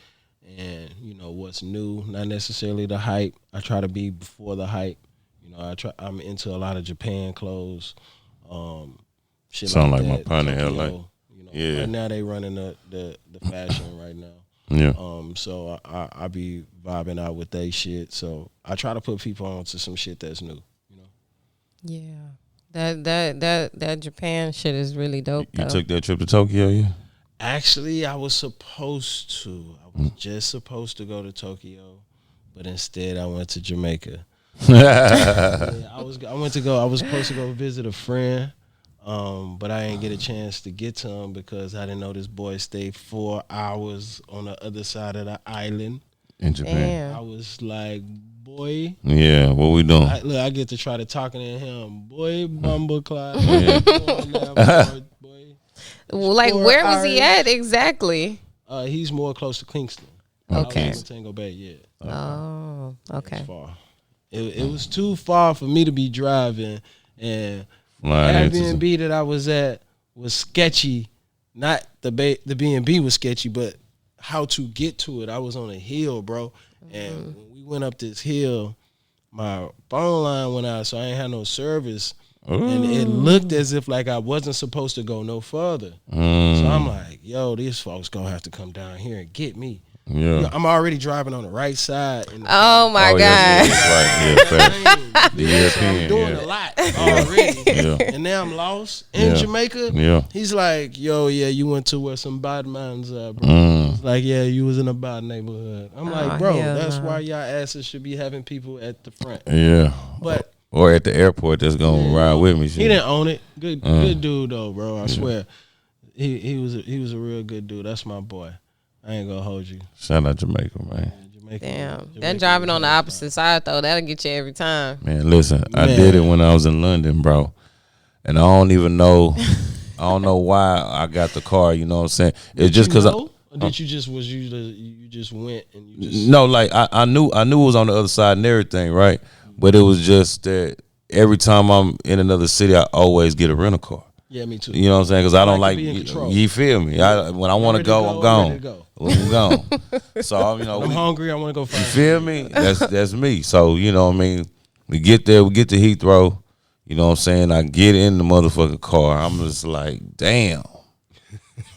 and what's new, not necessarily the hype. I try to be before the hype. I'm into a lot of Japan clothes. Shit sound like that. my partner Tokyo, like yeah. Right now they running the fashion right now. Yeah. So I be vibing out with they shit. So I try to put people onto some shit that's new. Yeah. That Japan shit is really dope. You took that trip to Tokyo, yeah? Actually, I was supposed to. I was just supposed to go to Tokyo, but instead I went to Jamaica. I was supposed to go visit a friend, but I didn't get a chance to get to him because I didn't know this boy stayed 4 hours on the other side of the island. In Japan. I was like, boy. Yeah, what we doing? I get to try to talking to him. Boy, Bumbleclad. Boy. Like, where was he at exactly? He's more close to Kingston. Okay. I was in Tango Bay, yeah. Oh, okay. It was far. It was too far for me to be driving and Airbnb that I was at was sketchy. Not the B&B was sketchy, but how to get to it. I was on a hill, bro. And when we went up this hill, my phone line went out, so I ain't had no service. And it looked as if like I wasn't supposed to go no further. So I'm like, yo, these folks gonna have to come down here and get me. Yeah. You know, I'm already driving on the right side. Oh my God. That's right. The European. So I'm doing a lot already. Yeah. And now I'm lost in Jamaica. Yeah. He's like, yo, yeah, you went to where some bad mans are, bro. It's like, yeah, you was in a bad neighborhood. I'm like, bro, that's why y'all asses should be having people at the front. Yeah. But or at the airport that's gonna ride with me. Shit. He didn't own it. Good dude though, bro. I swear. He was a real good dude. That's my boy. I ain't gonna hold you. Shout out Jamaica, man. Damn. That driving on the opposite side though, that'll get you every time. Man, listen, I did it when I was in London, bro. And I don't even know why I got the car, you know what I'm saying? It's just cause did you just you just went and you just No, like I knew it was on the other side and everything, right? But it was just that every time I'm in another city, I always get a rental car. Yeah, me too. You know what I'm saying? Because I don't like control. you feel me. When I want to go, I'm gone. I'm gone. So you know, I'm hungry. I want to go find. You feel me? That's me. So you know what I mean. We get there. We get to Heathrow. You know what I'm saying? I get in the motherfucking car. I'm just like, damn.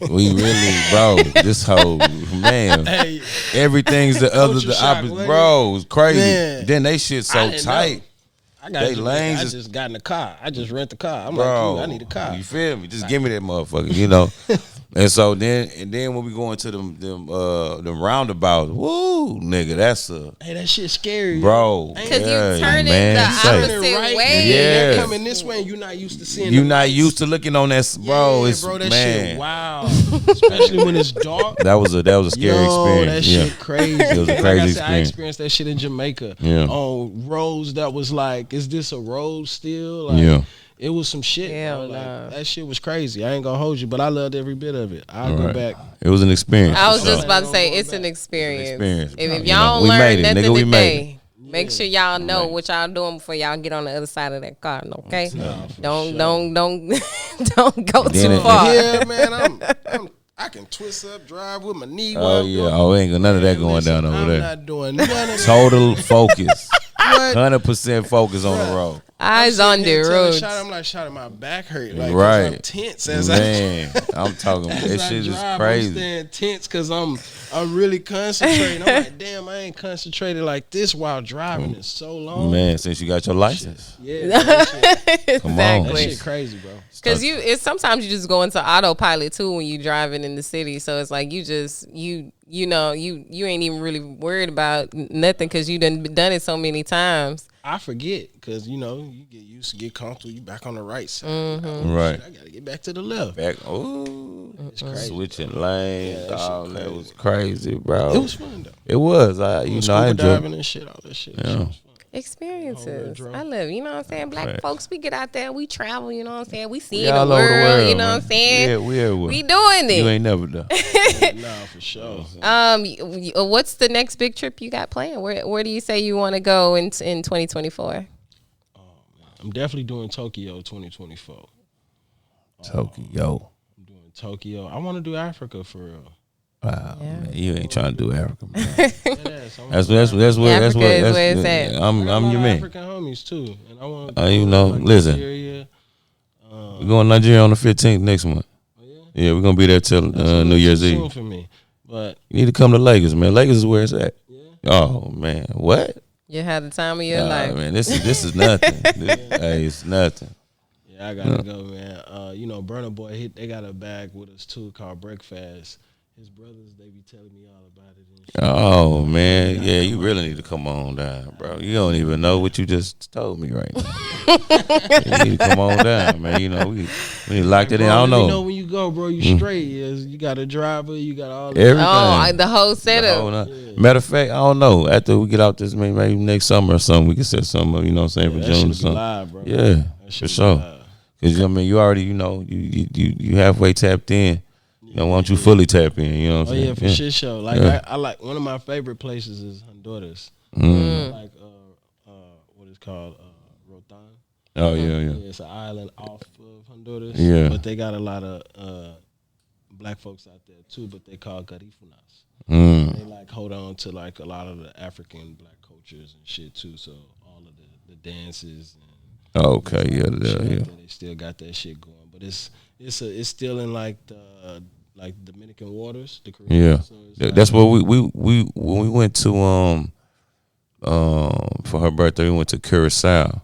We really, bro. This whole man. Hey, everything's the opposite, bro. It's crazy. Man. Then they shit so tight. I just got in the car. I just rent the car. I'm bro, like, I need a car. You feel me? Just give me that motherfucker, you know. And so then when we go into them roundabouts, woo, nigga, that's hey, that shit scary, bro. Because you turning the opposite way. Yeah, you're coming this way, and you're not used to seeing. You're not used to looking on that, bro. Yeah, it's bro, that man. shit, wow. Especially when it's dark. That was a scary experience. That shit crazy. It was a crazy experience. I experienced that shit in Jamaica. Yeah. On roads that was like, is this a road still? Like, yeah. It was some shit. Bro. Like, that shit was crazy. I ain't gonna hold you, but I loved every bit of it. I'll go back. It was an experience. I was just about to say it's an experience. If y'all we learn made it, nothing nigga, we today, make sure y'all know what y'all doing before y'all get on the other side of that car. Okay, don't go too far. Yeah, man, I can twist up, drive with my knee. Oh yeah, ain't got none of that going down over there. I'm not doing none of that. Total focus, 100% focus on the road. Eyes on the road. I'm like, shot my back hurt. Like, right. I'm tense as I'm talking. That shit is crazy. I'm staying tense because I'm really concentrating. I'm like, damn, I ain't concentrated like this while driving in so long. Man, since you got your license. Yeah, that shit. Come on. That shit crazy, bro. Because it's sometimes you just go into autopilot too when you driving in the city. So it's like you ain't even really worried about nothing because you done it so many times. I forget because you get used to get comfortable. You back on the right side, right? Shit, I gotta get back to the left. It's crazy. Switching lanes, that was crazy, bro. It was fun though. It was. I enjoyed diving and shit, all that shit. Yeah. Experiences. I love, you know what I'm saying? Black folks, we get out there, we travel, you know what I'm saying? We see we the all world, over the world, you know what I'm saying? Yeah, we doing it. You ain't never done. Nah, for sure. What's the next big trip you got planned? Where do you say you want to go in 2024? I'm definitely doing Tokyo 2024. Tokyo. I'm doing Tokyo. I want to do Africa for real. Wow, man, you ain't trying to do Africa, man. That's where it's at. I'm your man. African homies too, and I want. Listen, Nigeria. We're going to Nigeria on the 15th next month. Oh, yeah? Yeah, we're gonna be there till New Year's Eve. For me, but you need to come to Lagos, man. Lagos is where it's at. Yeah. Oh man, what? You had the time of your life, man. This is nothing. Hey, it's nothing. Yeah, I gotta go, man. Burna Boy, they got a bag with us too called Breakfast. His brothers, they be telling me all about it. And shit. Oh man, yeah, you really need to come on down, bro. You don't even know what you just told me right now. You need to come on down, man. We locked it in. I don't know. You know when you go, bro, you straight. You got a driver, you got all everything. Oh, the whole setup. Matter of fact, I don't know. After we get out this, maybe next summer or something, we can set something up. You know what I'm saying, for June or something. Live, bro. Yeah, for sure. Because you already, you halfway tapped in. Why don't you fully tap in? You know what I'm saying? Yeah, for shit show. Like I like one of my favorite places is Honduras. Like what is called Rotan. Oh yeah. It's an island off of Honduras. Yeah. But they got a lot of black folks out there too, but they call Garifunas. They like hold on to like a lot of the African black cultures and shit too. So all of the dances and Okay, shit yeah. like that, they still got that shit going. But it's still in like the Dominican waters, the Caribbean. Yeah. So it's That's what we when we went to for her birthday, we went to Curacao.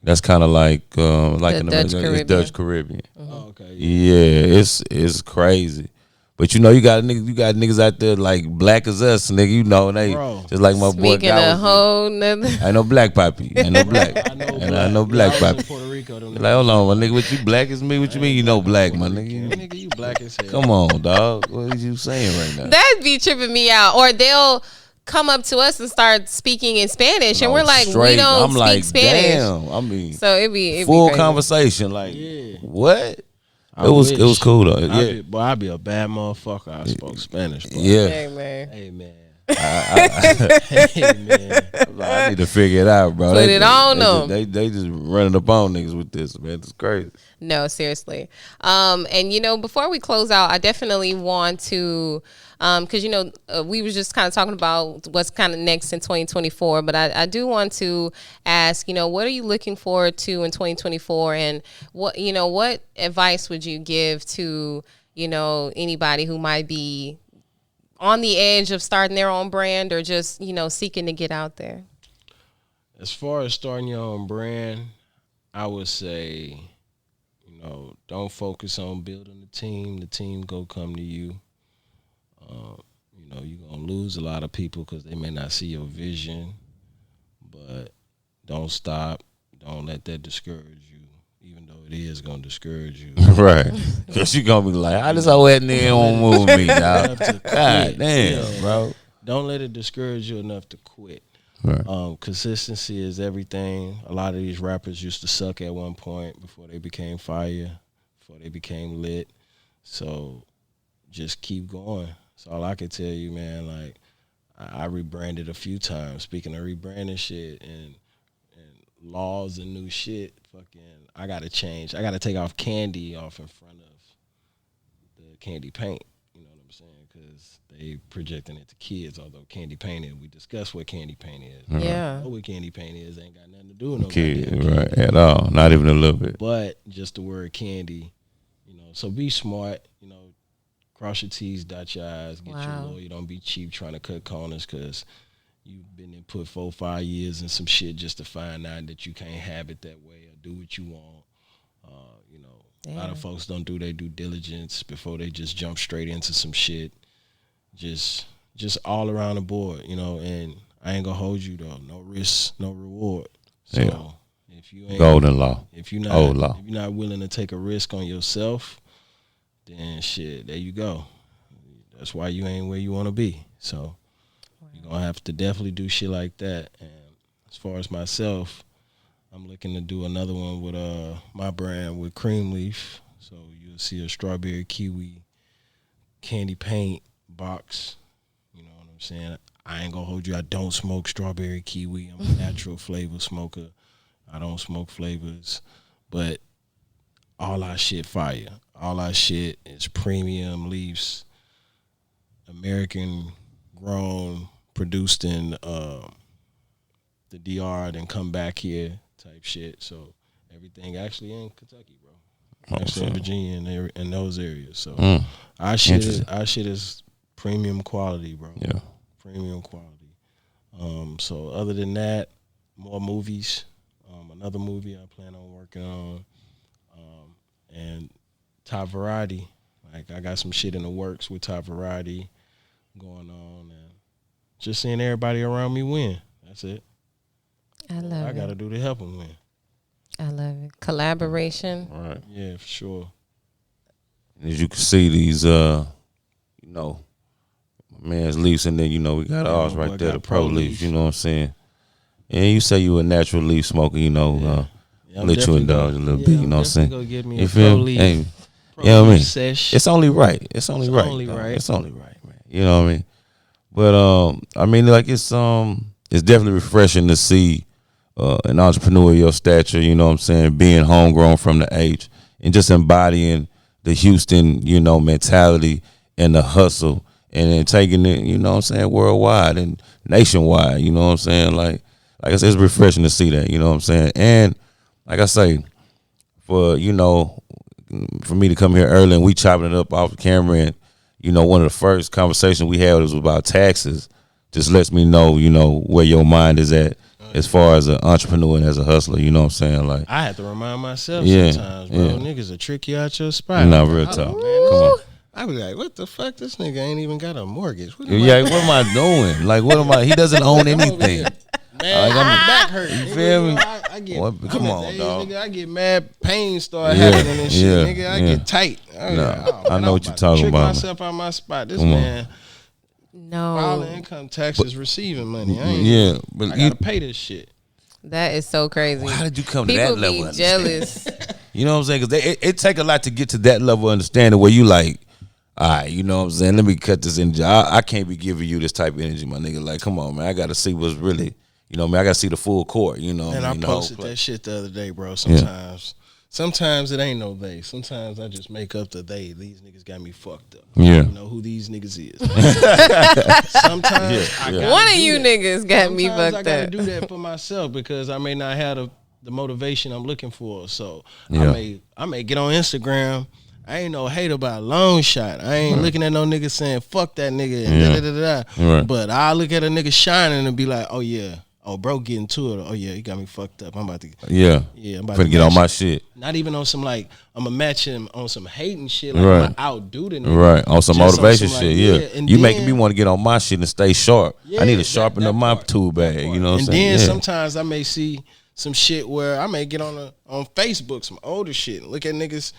That's kind of like in the Dutch Caribbean. It's Dutch Caribbean. Oh, okay. Yeah, it's crazy. But you know, you got niggas out there like black as us, nigga. You know, they Bro. just like my boy. Speaking a whole nother. I know black poppy. I know black. I know black I was in poppy. Puerto Rico. Them Like, hold on, my nigga. What you black as me? What you mean you know black, my nigga? nigga, you black as hell. Come on, dog. What are you saying right now? That'd be tripping me out. Or they'll come up to us and start speaking in Spanish, and we're like, Straight. we don't I'm speak like, Spanish. damn. I mean, So it'd be full crazy. conversation. Like, Yeah. what? I It was wish. cool though. Yeah, I'd be a bad motherfucker. I spoke Spanish. Bro. yeah. Hey man, Hey man. I, Hey man. I need to figure it out, bro. Put it on them. They just running up on niggas with this, man. It's crazy. no, seriously. And you know, before we close out, I definitely want to, because you know, we was just kind of talking about what's kind of next in 2024, but I do want to ask, you know, what are you looking forward to in 2024, and what advice would you give to, you know, anybody who might be on the edge of starting their own brand or just, you know, seeking to get out there? As far as starting your own brand, I would say, you know, don't focus on building the team. The team go come to you. You know, you're going to lose a lot of people because they may not see your vision. But don't stop. Don't let that discourage you, even though it is going to discourage you. Right. Because you going to be like, how this whole that nigga won't move me, dog. God damn, Yeah. bro. Don't let it discourage you enough to quit. Right. Consistency is everything. A lot of these rappers used to suck at one point before they became fire, before they became lit. So just keep going. That's all I can tell you, man. Like, I rebranded a few times. Speaking of rebranding shit and laws and new shit, fucking, I got to change. I got to take off candy off in front of the candy paint. You know what I'm saying? Because they projecting it to kids, although candy paint is. We discussed what candy paint is. Yeah. I know what candy paint is. Ain't got nothing to do with no Kid, goddamn right. candy. At all. Not even a little bit. But just the word candy, you know. So be smart, you know. Cross your T's, dot your I's, get Wow. your lawyer. Don't be cheap trying to cut corners because you've been in put 4-5 years in some shit just to find out that you can't have it that way or do what you want. You know, a lot of folks don't do their due diligence before they just jump straight into some shit. Just all around the board, you know. And I ain't gonna hold you though. No risk, no reward. So Yeah. if you ain't Golden law. if you're not Old law. if you're not willing to take a risk on yourself, then shit, there you go. That's why you ain't where you want to be. So you're going to have to definitely do shit like that. And as far as myself, I'm looking to do another one with my brand with Cream Leaf. So you'll see a strawberry kiwi candy paint box. You know what I'm saying? I ain't going to hold you. I don't smoke strawberry kiwi. I'm a natural flavor smoker. I don't smoke flavors. But all our shit fire. All our shit is premium leaves, American grown, produced in the DR, then come back here type shit. So everything actually in Kentucky, bro. Actually in Virginia and in those areas. So our shit is premium quality, bro. Yeah. Premium quality. So other than that, more movies. Another movie I plan on working on. And Top Variety. Like, I got some shit in the works with Top Variety going on. And just seeing everybody around me win. That's it. I love I it. got to do to help them win. I love it. Collaboration. All right. Yeah, for sure. And as you can see, these, you know, my man's leaves, and then, you know, we got ours my boy right there, got the Pro Pro Leaf, Leaf. you know what I'm saying? And you say you a natural leaf smoker, you know, Yeah, I'm let you definitely indulge a gonna- little yeah, bit, you I'm know what I'm saying? definitely gonna get me You a feel Pro me? Leaf. Hey, Pro you know what I Leaf mean? sesh. It's only right. It's only right. only dog. right. It's only right, man. You know what I mean? But I mean, like it's definitely refreshing to see an entrepreneur of your stature, you know what I'm saying, being homegrown from the H and just embodying the Houston, you know, mentality and the hustle and then taking it, you know what I'm saying, worldwide and nationwide, you know what I'm saying? Like I said, it's refreshing to see that, you know what I'm saying? And like I say, for me to come here early and we chopping it up off the camera and, you know, one of the first conversations we had was about taxes. Just lets me know, you know, where your mind is at as far as an entrepreneur and as a hustler, you know what I'm saying? Like I have to remind myself sometimes, bro. Niggas will trick you out your spot. Nah, real talk. Come on. I be like, what the fuck? This nigga ain't even got a mortgage. What what am I doing? Like, what am I? He doesn't own anything. Man, Like, my back hurt. You feel me? I get, Come on, dog. Nigga, I get mad pain start happening and shit. Nigga, I get tight. I know what you're talking trick about. Myself out my spot. This man, no, filing income taxes, receiving money. I gotta pay this shit. That is so crazy. How did you come People to that level? People be jealous. You know what I'm saying? Because it take a lot to get to that level of understanding where you like, all right, you know what I'm saying? Let me cut this energy. I can't be giving you this type of energy, my nigga. Like, come on, man. I got to see what's really, you know, man. I got to see the full court, you know. And I posted that shit the other day, bro. Sometimes it ain't no they. Sometimes I just make up the they. These niggas got me fucked up. Yeah. I don't know who these niggas is. Sometimes one of you niggas got me fucked up. I gotta do that for myself because I may not have the motivation I'm looking for. So I may get on Instagram. I ain't no hater by a long shot. I ain't looking at no nigga saying fuck that nigga and da-da-da-da. Right. But I look at a nigga shining and be like, oh yeah. Oh, bro, getting to it. Oh, yeah, he got me fucked up. I'm about to. I'm about to get on my shit. Not even on some like I'm gonna match him on some hating shit. Like I'm gonna outdo the nigga. Right, on some motivation shit. And you then, making me want to get on my shit and stay sharp. I need to sharpen up my tool bag. You know what I'm saying? And then sometimes I may see some shit where I may get on Facebook some older shit and look at niggas.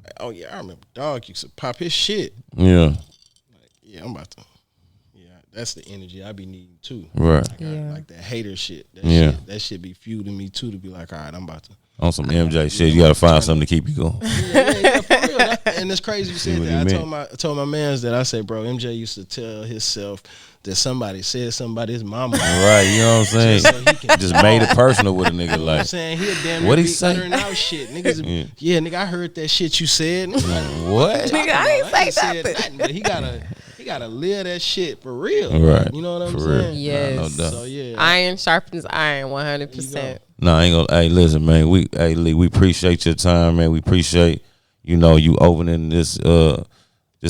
Like, oh yeah, I remember dog used to pop his shit. Yeah. Like, I'm about to. That's the energy I be needing too. Right. Like that hater shit. That shit be fueling me too to be like, all right, I'm about to. On some MJ shit, you gotta find something to keep you going. Yeah, for real. And it's crazy you said that. I told my mans that I said, bro, MJ used to tell himself that somebody said somebody his mama. Right, you know what I'm saying? Just made it personal with a nigga. Like, you know what I'm saying? He'll damn what he be say? uttering out shit. Niggas, nigga, I heard that shit you said. What? Nigga, I ain't say nothing. But he gotta live that shit for real. Right. You know what I'm for saying? Real. Yes. No doubt. So yeah. Iron sharpens iron 100%. No, I ain't gonna. Hey, listen, man. Lee, we appreciate your time, man. We appreciate, you opening this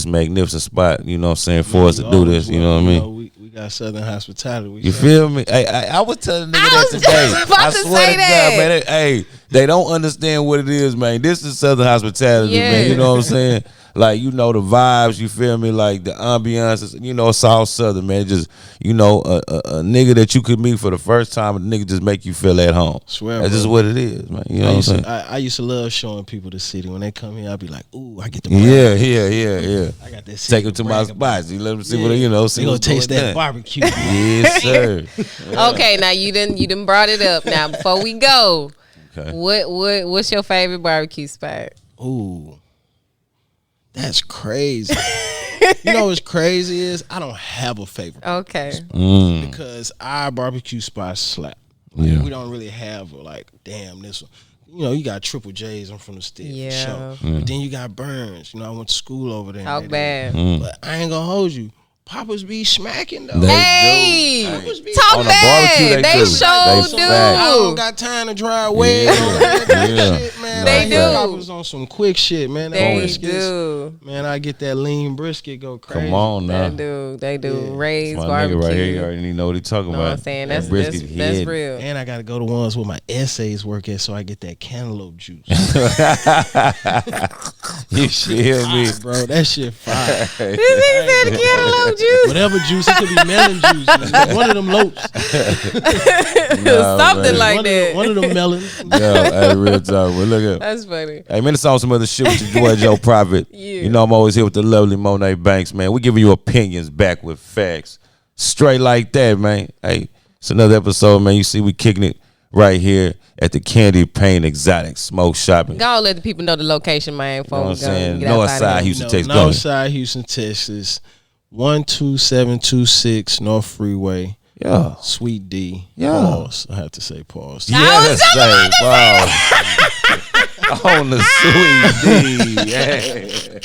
magnificent spot. You know what I'm saying, for us to do this. You know what I mean? We got Southern hospitality. You feel me? Hey, I was telling nigga that today. I swear to God, man. They don't understand what it is, man. This is Southern hospitality, man. You know what I'm saying? Like, the vibes, you feel me? Like, the ambiance, it's all Southern, man. Just, a nigga that you could meet for the first time, a nigga just make you feel at home. Swear, that's just what it is, man. You know what I'm saying? I used to love showing people the city. When they come here, I'd be like, ooh, I get the Yeah. I got that city. Take them to my spots. You let them see what, see they gonna taste that barbecue. Yes, sir. Okay, now you done brought it up. Now, before we go, what's your favorite barbecue spot? Ooh. That's crazy. What's crazy is I don't have a favorite. Okay. Because our barbecue spots slap. Like, we don't really have damn this one. You got Triple J's. I'm from the state. Yeah. For sure. But then you got Burns. I went to school over there. Talk bad. But I ain't gonna hold you. Poppers be smacking though. Hey, talk on bad. They sure do. I don't got time to drive way that shit, man. They do. Poppers on some quick shit, man. They do. Man, I get that lean brisket go crazy. Come on now. They do. Yeah. Raised my barbecue. Nigga right here, you already know what he talking about. Know what I'm saying? That's real. And I got to go to ones where my essays work at, so I get that cantaloupe juice. You feel me, bro? That shit fire. This nigga said the cantaloupe juice. Whatever juice, it could be melon juice. One of them lopes. Something like that. One of them melons. Hey, real talk. Well, look at. That's funny. Hey, man, it's on some other shit with your boy Joe Prophet. Yeah. I'm always here with the lovely Monet Banks, man. We giving you opinions back with facts. Straight like that, man. Hey, it's another episode, man. You see, we kicking it right here at the Candy Paint Exotic Smoke Shopping. Go let the people know the location, man. You know what I'm saying? Northside Houston, Texas. Northside Houston, Texas. 12726 North Freeway. Yeah. Sweet D. Yeah. Pause. I have to say pause. Yes, say wow. On the sweet D. Yeah.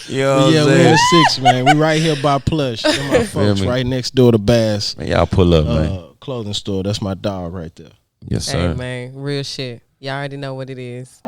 You know what I'm We saying? at 6, man. We right here by Plush. They're my folks me? right next door to Bass Man, y'all pull up, man. clothing store. That's my dog right there. Yes, sir. Hey man, real shit. Y'all already know what it is.